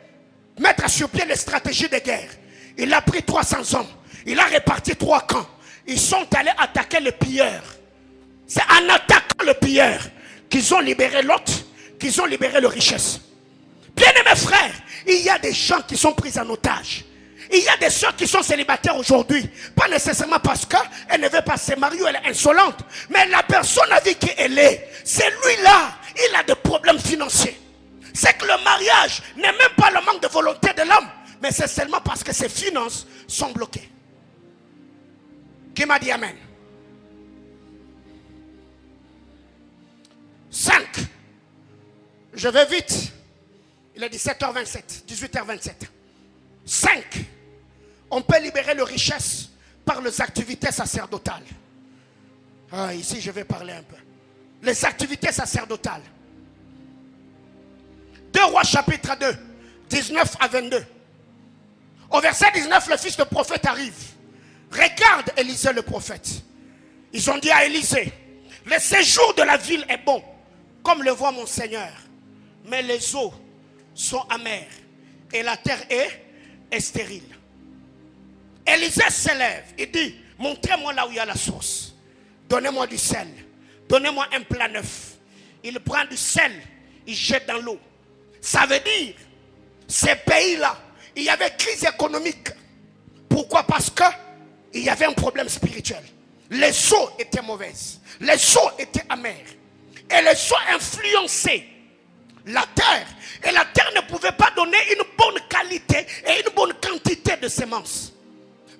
mettre sur pied les stratégies de guerre. Il a pris 300 hommes. Il a réparti 3 camps. Ils sont allés attaquer le pilleur. C'est en attaquant le pilleur qu'ils ont libéré Lot, qu'ils ont libéré leur richesse. Bien-aimés frères, il y a des gens qui sont pris en otage. Il y a des soeurs qui sont célibataires aujourd'hui. Pas nécessairement parce qu'elle ne veut pas se marier, elle est insolente. Mais la personne avec qui elle est, c'est lui-là. Il a des problèmes financiers. C'est que le mariage n'est même pas le manque de volonté de l'homme. Mais c'est seulement parce que ses finances sont bloquées. Qui m'a dit amen? 5. Je vais vite. Il est 17h27, 18h27. 5. On peut libérer les richesses par les activités sacerdotales. Ah, ici, je vais parler un peu. Les activités sacerdotales. 2 Rois chapitre 2, 19 à 22. Au verset 19, le fils de prophète arrive. Regarde Élisée le prophète. Ils ont dit à Élisée, le séjour de la ville est bon, comme le voit mon Seigneur. Mais les eaux sont amères et la terre est stérile. Élisée s'élève, il dit, montrez-moi là où il y a la source. Donnez-moi du sel. Donnez-moi un plat neuf. Il prend du sel, il jette dans l'eau. Ça veut dire, ces pays-là, il y avait crise économique. Pourquoi? Parce qu'il y avait un problème spirituel. Les eaux étaient mauvaises. Les eaux étaient amères. Et les eaux influençaient la terre. Et la terre ne pouvait pas donner une bonne qualité et une bonne quantité de semences.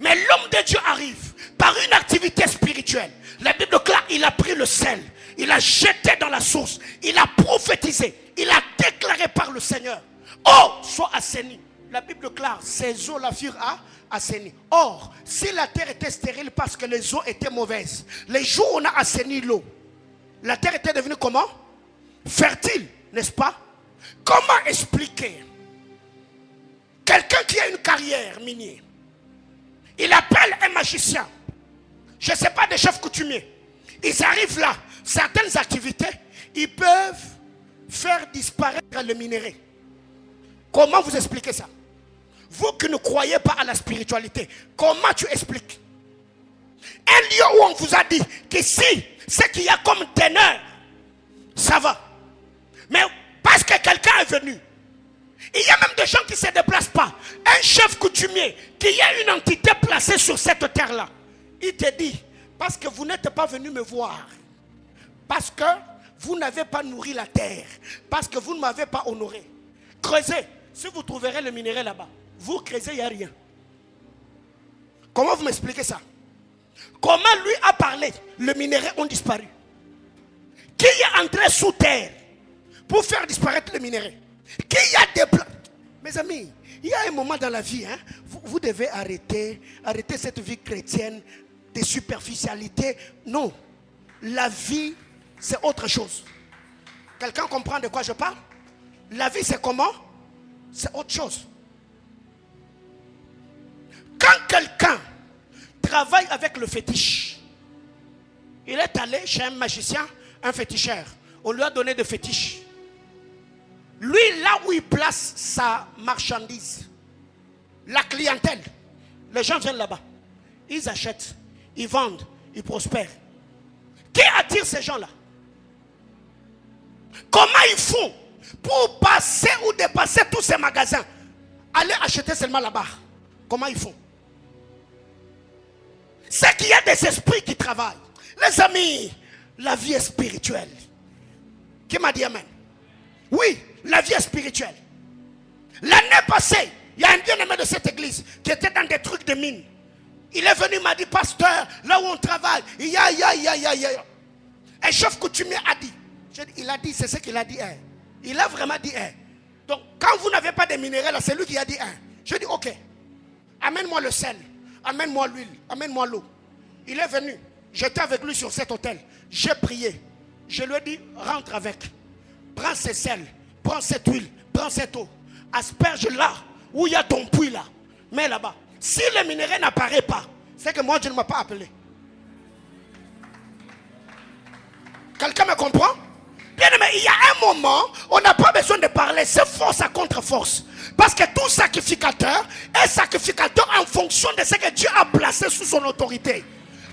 Mais l'homme de Dieu arrive par une activité spirituelle. La Bible déclare, il a pris le sel, il a jeté dans la source, il a prophétisé, il a déclaré par le Seigneur. Oh, sois assaini. La Bible déclare, ces eaux la furent assainies. Or, si la terre était stérile parce que les eaux étaient mauvaises, les jours où on a assaini l'eau, la terre était devenue comment? Fertile, n'est-ce pas? Comment expliquer quelqu'un qui a une carrière minière? Il appelle un magicien, je ne sais pas, des chefs coutumiers. Ils arrivent là, certaines activités, ils peuvent faire disparaître le minerai. Comment vous expliquez ça? Vous qui ne croyez pas à la spiritualité, comment tu expliques? Un lieu où on vous a dit qu'ici, ce qu'il y a comme teneur, ça va. Mais parce que quelqu'un est venu, il y a même des gens qui ne se déplacent pas. Un chef coutumier, qui y a une entité placée sur cette terre-là, il te dit, parce que vous n'êtes pas venu me voir, parce que vous n'avez pas nourri la terre, parce que vous ne m'avez pas honoré. Creusez, si vous trouverez le minerai là-bas, vous creusez, il n'y a rien. Comment vous m'expliquez ça? Comment lui a parlé, le minerai ont disparu? Qui est entré sous terre pour faire disparaître le minerai? Qui a des plans? Mes amis, il y a un moment dans la vie, hein, vous devez arrêter cette vie chrétienne de superficialité. Non, la vie, c'est autre chose. Quelqu'un comprend de quoi je parle? La vie, c'est comment? C'est autre chose. Quand quelqu'un travaille avec le fétiche, il est allé chez un magicien, un féticheur. On lui a donné des fétiches. Lui, là où il place sa marchandise, la clientèle, les gens viennent là-bas. Ils achètent, ils vendent, ils prospèrent. Qui attire ces gens-là? Comment ils font pour passer ou dépasser tous ces magasins? Aller acheter seulement là-bas. Comment ils font? C'est qu'il y a des esprits qui travaillent. Les amis, la vie est spirituelle. Qui m'a dit amen? Oui, la vie est spirituelle. L'année passée, il y a un bien-aimé de cette église qui était dans des trucs de mine. Il est venu, il m'a dit, pasteur, là où on travaille, il y a. Un chef coutumier a dit. Il a dit, c'est ce qu'il a dit. Il a vraiment dit. Donc, quand vous n'avez pas de minerais, là, c'est lui qui a dit un. Je dis, ok, amène-moi le sel, amène-moi l'huile, amène-moi l'eau. Il est venu, j'étais avec lui sur cet hôtel. J'ai prié. Je lui ai dit, rentre avec. Prends ce sel, prends cette huile, prends cette eau. Asperge là, où il y a ton puits là. Mets là-bas. Si le minerai n'apparaît pas, c'est que moi, je ne m'ai pas appelé. Quelqu'un me comprend? Bien aimé, il y a un moment, on n'a pas besoin de parler, c'est force à contre-force. Parce que tout sacrificateur est sacrificateur en fonction de ce que Dieu a placé sous son autorité.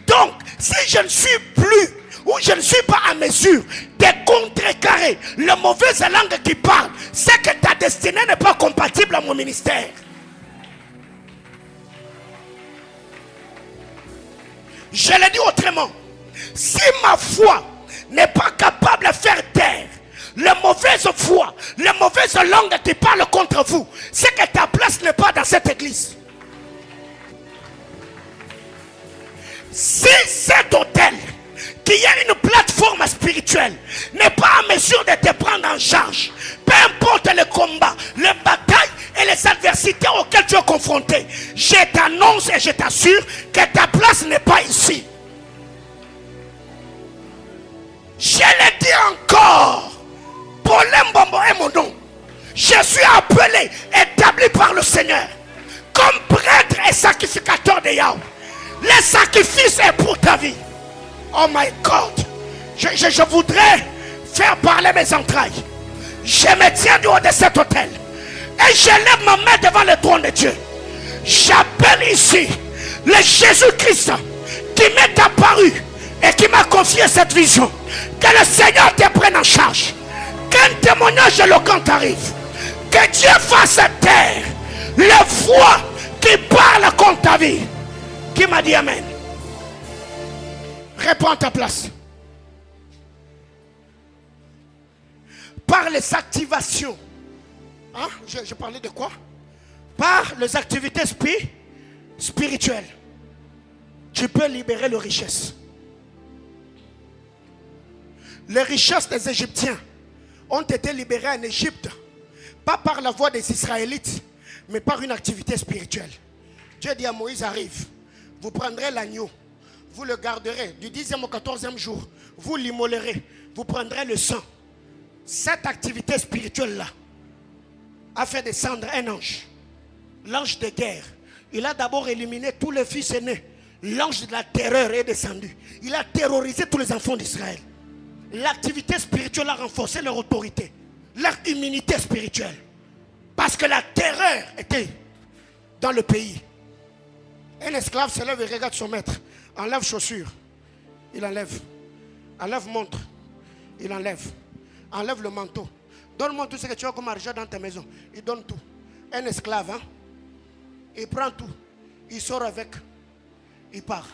Donc, si je ne suis plus, ou je ne suis pas à mesure de contrecarrer le mauvaise langue qui parle, c'est que ta destinée n'est pas compatible à mon ministère. Je le dis autrement. Si ma foi n'est pas capable de faire taire les mauvaises voix, les mauvaises langues qui parlent contre vous, c'est que ta place n'est pas dans cette église. Si cet hôtel, qui est une plateforme spirituelle, n'est pas en mesure de te prendre en charge, peu importe les combats, les batailles et les adversités auxquelles tu es confronté, je t'annonce et je t'assure que ta place n'est pas ici. Je le dis encore, Paulin Bombo est mon nom. Je suis appelé, établi par le Seigneur, comme prêtre et sacrificateur de Yahweh. Le sacrifice est pour ta vie. Oh my God. Je voudrais faire parler mes entrailles. Je me tiens du haut de cet hôtel et je lève ma main devant le trône de Dieu. J'appelle ici le Jésus-Christ qui m'est apparu et qui m'a confié cette vision. Que le Seigneur te prenne en charge. Qu'un témoignage éloquent arrive. Que Dieu fasse taire les voix qui parlent contre ta vie. Qui m'a dit amen? Réponds à ta place. Par les activations. Hein? Je parlais de quoi? Par les activités spirituelles. Tu peux libérer les richesses. Les richesses des Égyptiens ont été libérées en Égypte. Pas par la voix des Israélites, mais par une activité spirituelle. Dieu dit à Moïse, arrive. Vous prendrez l'agneau. Vous le garderez du 10e au 14e jour. Vous l'immolerez. Vous prendrez le sang. Cette activité spirituelle-là a fait descendre un ange. L'ange de guerre. Il a d'abord éliminé tous les fils aînés. L'ange de la terreur est descendu. Il a terrorisé tous les enfants d'Israël. L'activité spirituelle a renforcé leur autorité. Leur immunité spirituelle. Parce que la terreur était dans le pays. Un esclave se lève et regarde son maître. Enlève chaussures, il enlève. Enlève montre, il enlève. Enlève le manteau. Donne-moi tout ce que tu as comme argent dans ta maison. Il donne tout. Un esclave, hein? Il prend tout. Il sort avec. Il part.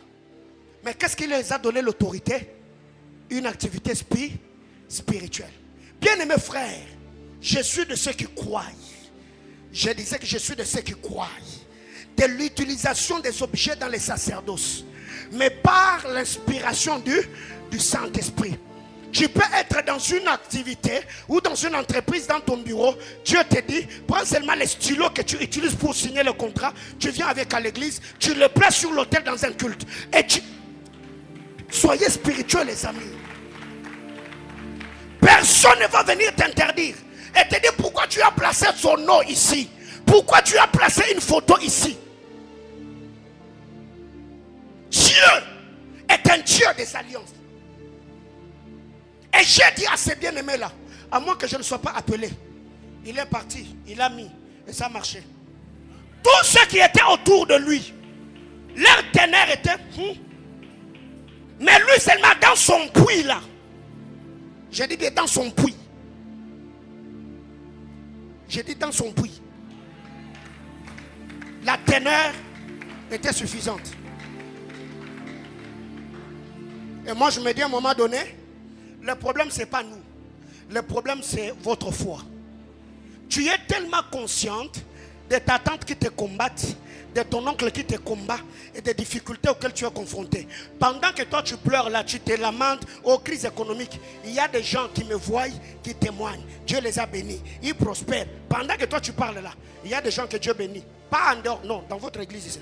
Mais qu'est-ce qui les a donné l'autorité? Une activité spirituelle. Bien-aimés frères, je suis de ceux qui croient. Je disais que je suis de ceux qui croient. De l'utilisation des objets dans les sacerdoces. Mais par l'inspiration du Saint-Esprit. Tu peux être dans une activité ou dans une entreprise, dans ton bureau. Dieu te dit, prends seulement les stylos que tu utilises pour signer le contrat. Tu viens avec à l'église, tu le places sur l'autel dans un culte. Et soyez spirituels les amis. Personne ne va venir t'interdire. Et te dire pourquoi tu as placé son nom ici. Pourquoi tu as placé une photo ici. Dieu est un Dieu des alliances. Et j'ai dit à ces bien-aimés là, à moins que je ne sois pas appelé, il est parti, il a mis, et ça a marché. Tous ceux qui étaient autour de lui, leur ténèbres était, mais lui seulement dans son puits là. J'ai dit dans son puits. J'ai dit dans son puits. La teneur était suffisante. Et moi je me dis à un moment donné, le problème c'est pas nous. Le problème c'est votre foi. Tu es tellement consciente de ta tante qui te combatte, de ton oncle qui te combat et des difficultés auxquelles tu es confronté. Pendant que toi tu pleures là, tu te lamentes aux crises économiques, il y a des gens qui me voient, qui témoignent. Dieu les a bénis, ils prospèrent. Pendant que toi tu parles là, il y a des gens que Dieu bénit. Pas en dehors, non, dans votre église ici.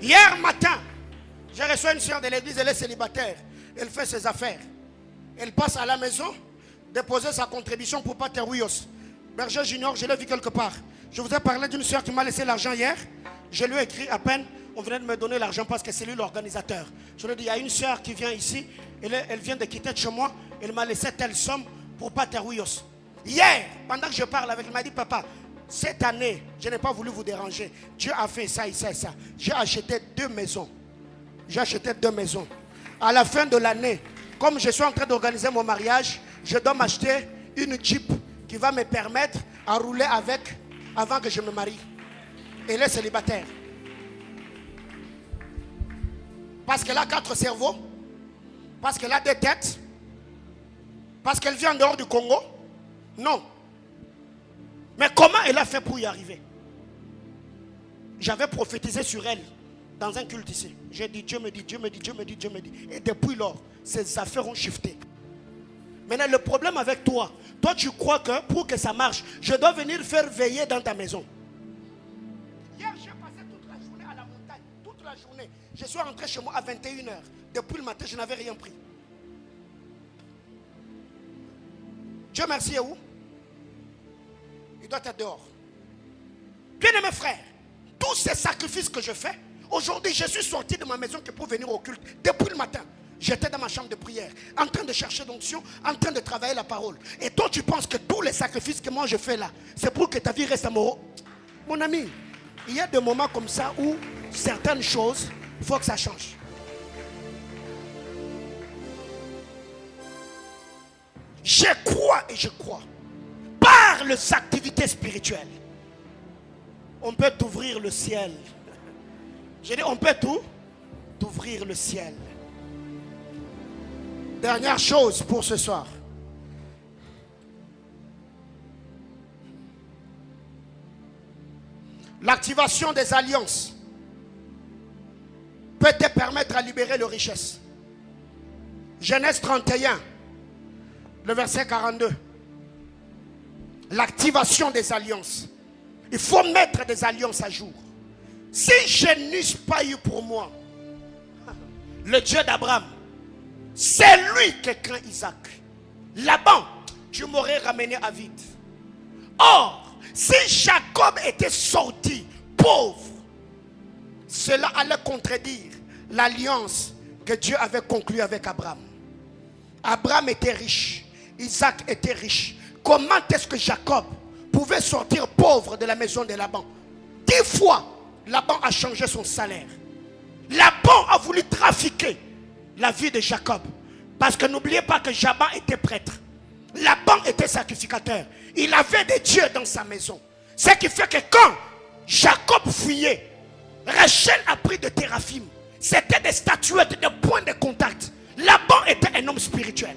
Hier matin, j'ai reçu une soeur de l'église, elle est célibataire. Elle fait ses affaires. Elle passe à la maison, déposer sa contribution pour Pater Huyos. Berger Junior, je l'ai vu quelque part. Je vous ai parlé d'une soeur qui m'a laissé l'argent hier. Je lui ai écrit à peine, on venait de me donner l'argent parce que c'est lui l'organisateur. Je lui ai dit, il y a une soeur qui vient ici, elle vient de quitter de chez moi, elle m'a laissé telle somme pour Pater Huyos. Hier, pendant que je parle avec elle, elle m'a dit, papa, cette année, je n'ai pas voulu vous déranger. Dieu a fait ça et ça et ça. J'ai acheté 2 maisons. J'ai acheté 2 maisons. À la fin de l'année, comme je suis en train d'organiser mon mariage, je dois m'acheter une Jeep qui va me permettre à rouler avec avant que je me marie. Elle est célibataire. Parce qu'elle a 4 cerveaux. Parce qu'elle a 2 têtes. Parce qu'elle vient en dehors du Congo. Non. Mais comment elle a fait pour y arriver? J'avais prophétisé sur elle dans un culte ici. J'ai dit, Dieu me dit, Dieu me dit, Dieu me dit, Dieu me dit. Et depuis lors, ses affaires ont shifté. Maintenant, le problème avec toi, tu crois que pour que ça marche, je dois venir faire veiller dans ta maison. Hier, j'ai passé toute la journée à la montagne. Toute la journée. Je suis rentré chez moi à 21h. Depuis le matin, je n'avais rien pris. Dieu merci, est où? Il doit être dehors. Bien-aimés frères, tous ces sacrifices que je fais, aujourd'hui, je suis sorti de ma maison que pour venir au culte. Depuis le matin, j'étais dans ma chambre de prière, en train de chercher l'onction, en train de travailler la parole. Et toi, tu penses que tous les sacrifices que moi je fais là, c'est pour que ta vie reste amoureuse. Mon ami, il y a des moments comme ça où certaines choses, il faut que ça change. Je crois et je crois. Par les activités spirituelles, on peut t'ouvrir le ciel. J'ai dit, on peut tout t'ouvrir le ciel. Dernière chose pour ce soir. L'activation des alliances peut te permettre à libérer les richesses. Genèse 31, le verset 42. L'activation des alliances. Il faut mettre des alliances à jour. Si je n'eusse pas eu pour moi le Dieu d'Abraham, c'est lui qui craint Isaac. Laban, tu m'aurais ramené à vide. Or, si Jacob était sorti pauvre, cela allait contredire l'alliance que Dieu avait conclue avec Abraham. Abraham était riche, Isaac était riche. Comment est-ce que Jacob pouvait sortir pauvre de la maison de Laban? 10 fois, Laban a changé son salaire. Laban a voulu trafiquer la vie de Jacob. Parce que n'oubliez pas que Jaban était prêtre. Laban était sacrificateur. Il avait des dieux dans sa maison. Ce qui fait que quand Jacob fuyait, Rachel a pris de téraphim. C'était des statuettes, des points de contact. Laban était un homme spirituel.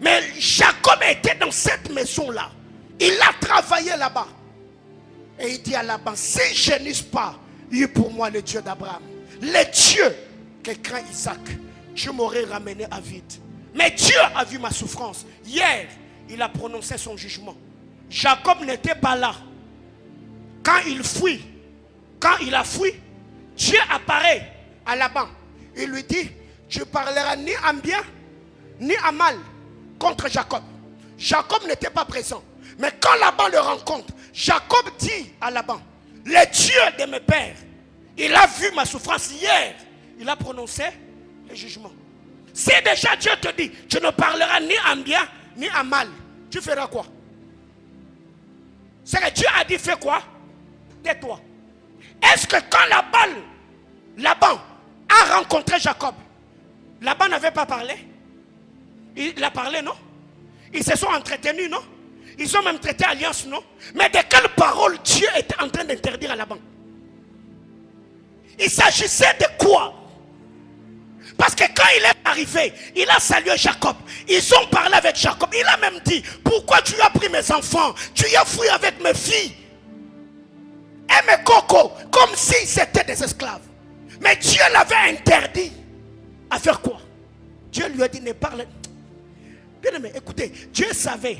Mais Jacob était dans cette maison-là. Il a travaillé là-bas. Et il dit à Laban, si je n'eusse pas eu pour moi le Dieu d'Abraham, le Dieu qui craint Isaac, je m'aurais ramené à vide. Mais Dieu a vu ma souffrance. Hier, il a prononcé son jugement. Jacob n'était pas là. Quand il fuit, quand il a fui, Dieu apparaît à Laban. Il lui dit, tu parleras ni en bien, ni en mal contre Jacob. Jacob n'était pas présent. Mais quand Laban le rencontre, Jacob dit à Laban, le Dieu de mes pères, il a vu ma souffrance hier. Il a prononcé le jugement. Si déjà Dieu te dit, tu ne parleras ni en bien, ni en mal, tu feras quoi? C'est que Dieu a dit, fais quoi? Tais-toi. Est-ce que quand Laban a rencontré Jacob, Laban n'avait pas parlé? Il a parlé, non? Ils se sont entretenus, non? Ils ont même traité alliance, non? Mais de quelle parole Dieu était en train d'interdire à Laban? Il s'agissait de quoi? Parce que quand il est arrivé, il a salué Jacob. Ils ont parlé avec Jacob. Il a même dit, pourquoi tu as pris mes enfants? Tu as fui avec mes filles et mes cocos, comme si c'était des esclaves. Mais Dieu l'avait interdit. À faire quoi? Dieu lui a dit, ne parle. Bien aimé, écoutez, Dieu savait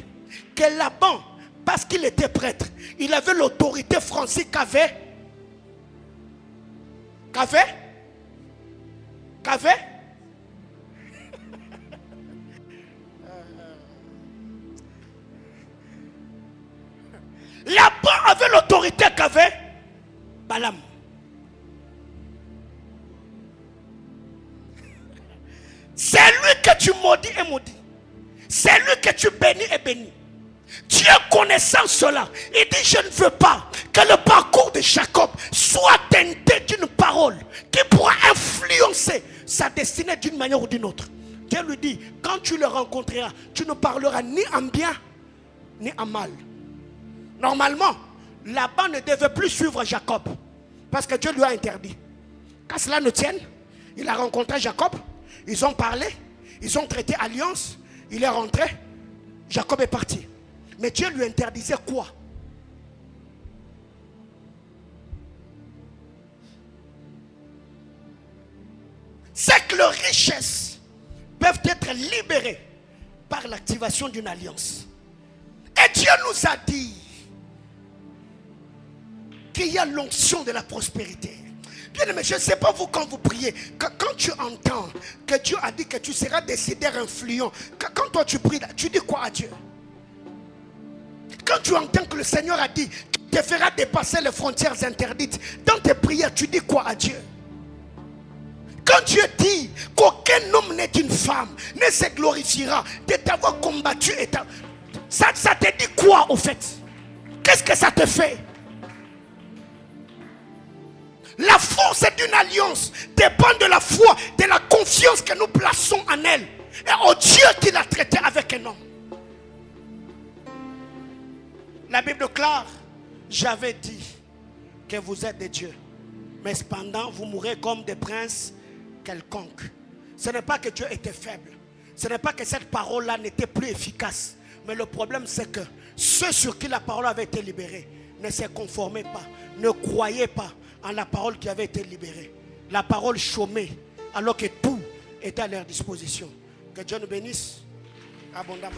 que Laban, parce qu'il était prêtre, il avait l'autorité française qu'avait Laban avait l'autorité qu'avait Balaam. C'est lui que tu maudis et maudis. C'est lui que tu bénis et bénis. Dieu connaissant cela, il dit, je ne veux pas que le parcours de Jacob soit teinté d'une parole qui pourra influencer sa destinée d'une manière ou d'une autre. Dieu lui dit, quand tu le rencontreras, tu ne parleras ni en bien ni en mal. Normalement, Laban ne devait plus suivre Jacob parce que Dieu lui a interdit. Qu'à cela ne tienne, il a rencontré Jacob, ils ont parlé, ils ont traité alliance, il est rentré, Jacob est parti. Mais Dieu lui interdisait quoi? C'est que leurs richesses peuvent être libérées par l'activation d'une alliance. Et Dieu nous a dit qu'il y a l'onction de la prospérité. Bien aimé, je ne sais pas vous quand vous priez, quand tu entends que Dieu a dit que tu seras décideur influent, quand toi tu pries, tu dis quoi à Dieu? Quand tu entends que le Seigneur a dit qu'il te fera dépasser les frontières interdites, dans tes prières, tu dis quoi à Dieu? Quand Dieu dit qu'aucun homme n'est une femme, ne se glorifiera de t'avoir combattu, ça te dit quoi au fait? Qu'est-ce que ça te fait? La force d'une alliance dépend de la foi, de la confiance que nous plaçons en elle et au Dieu qui l'a traité avec un homme. La Bible déclare, j'avais dit que vous êtes des dieux, mais cependant vous mourrez comme des princes quelconques. Ce n'est pas que Dieu était faible, ce n'est pas que cette parole-là n'était plus efficace, mais le problème c'est que ceux sur qui la parole avait été libérée ne se conformaient pas, ne croyaient pas en la parole qui avait été libérée. La parole chômait alors que tout était à leur disposition. Que Dieu nous bénisse abondamment.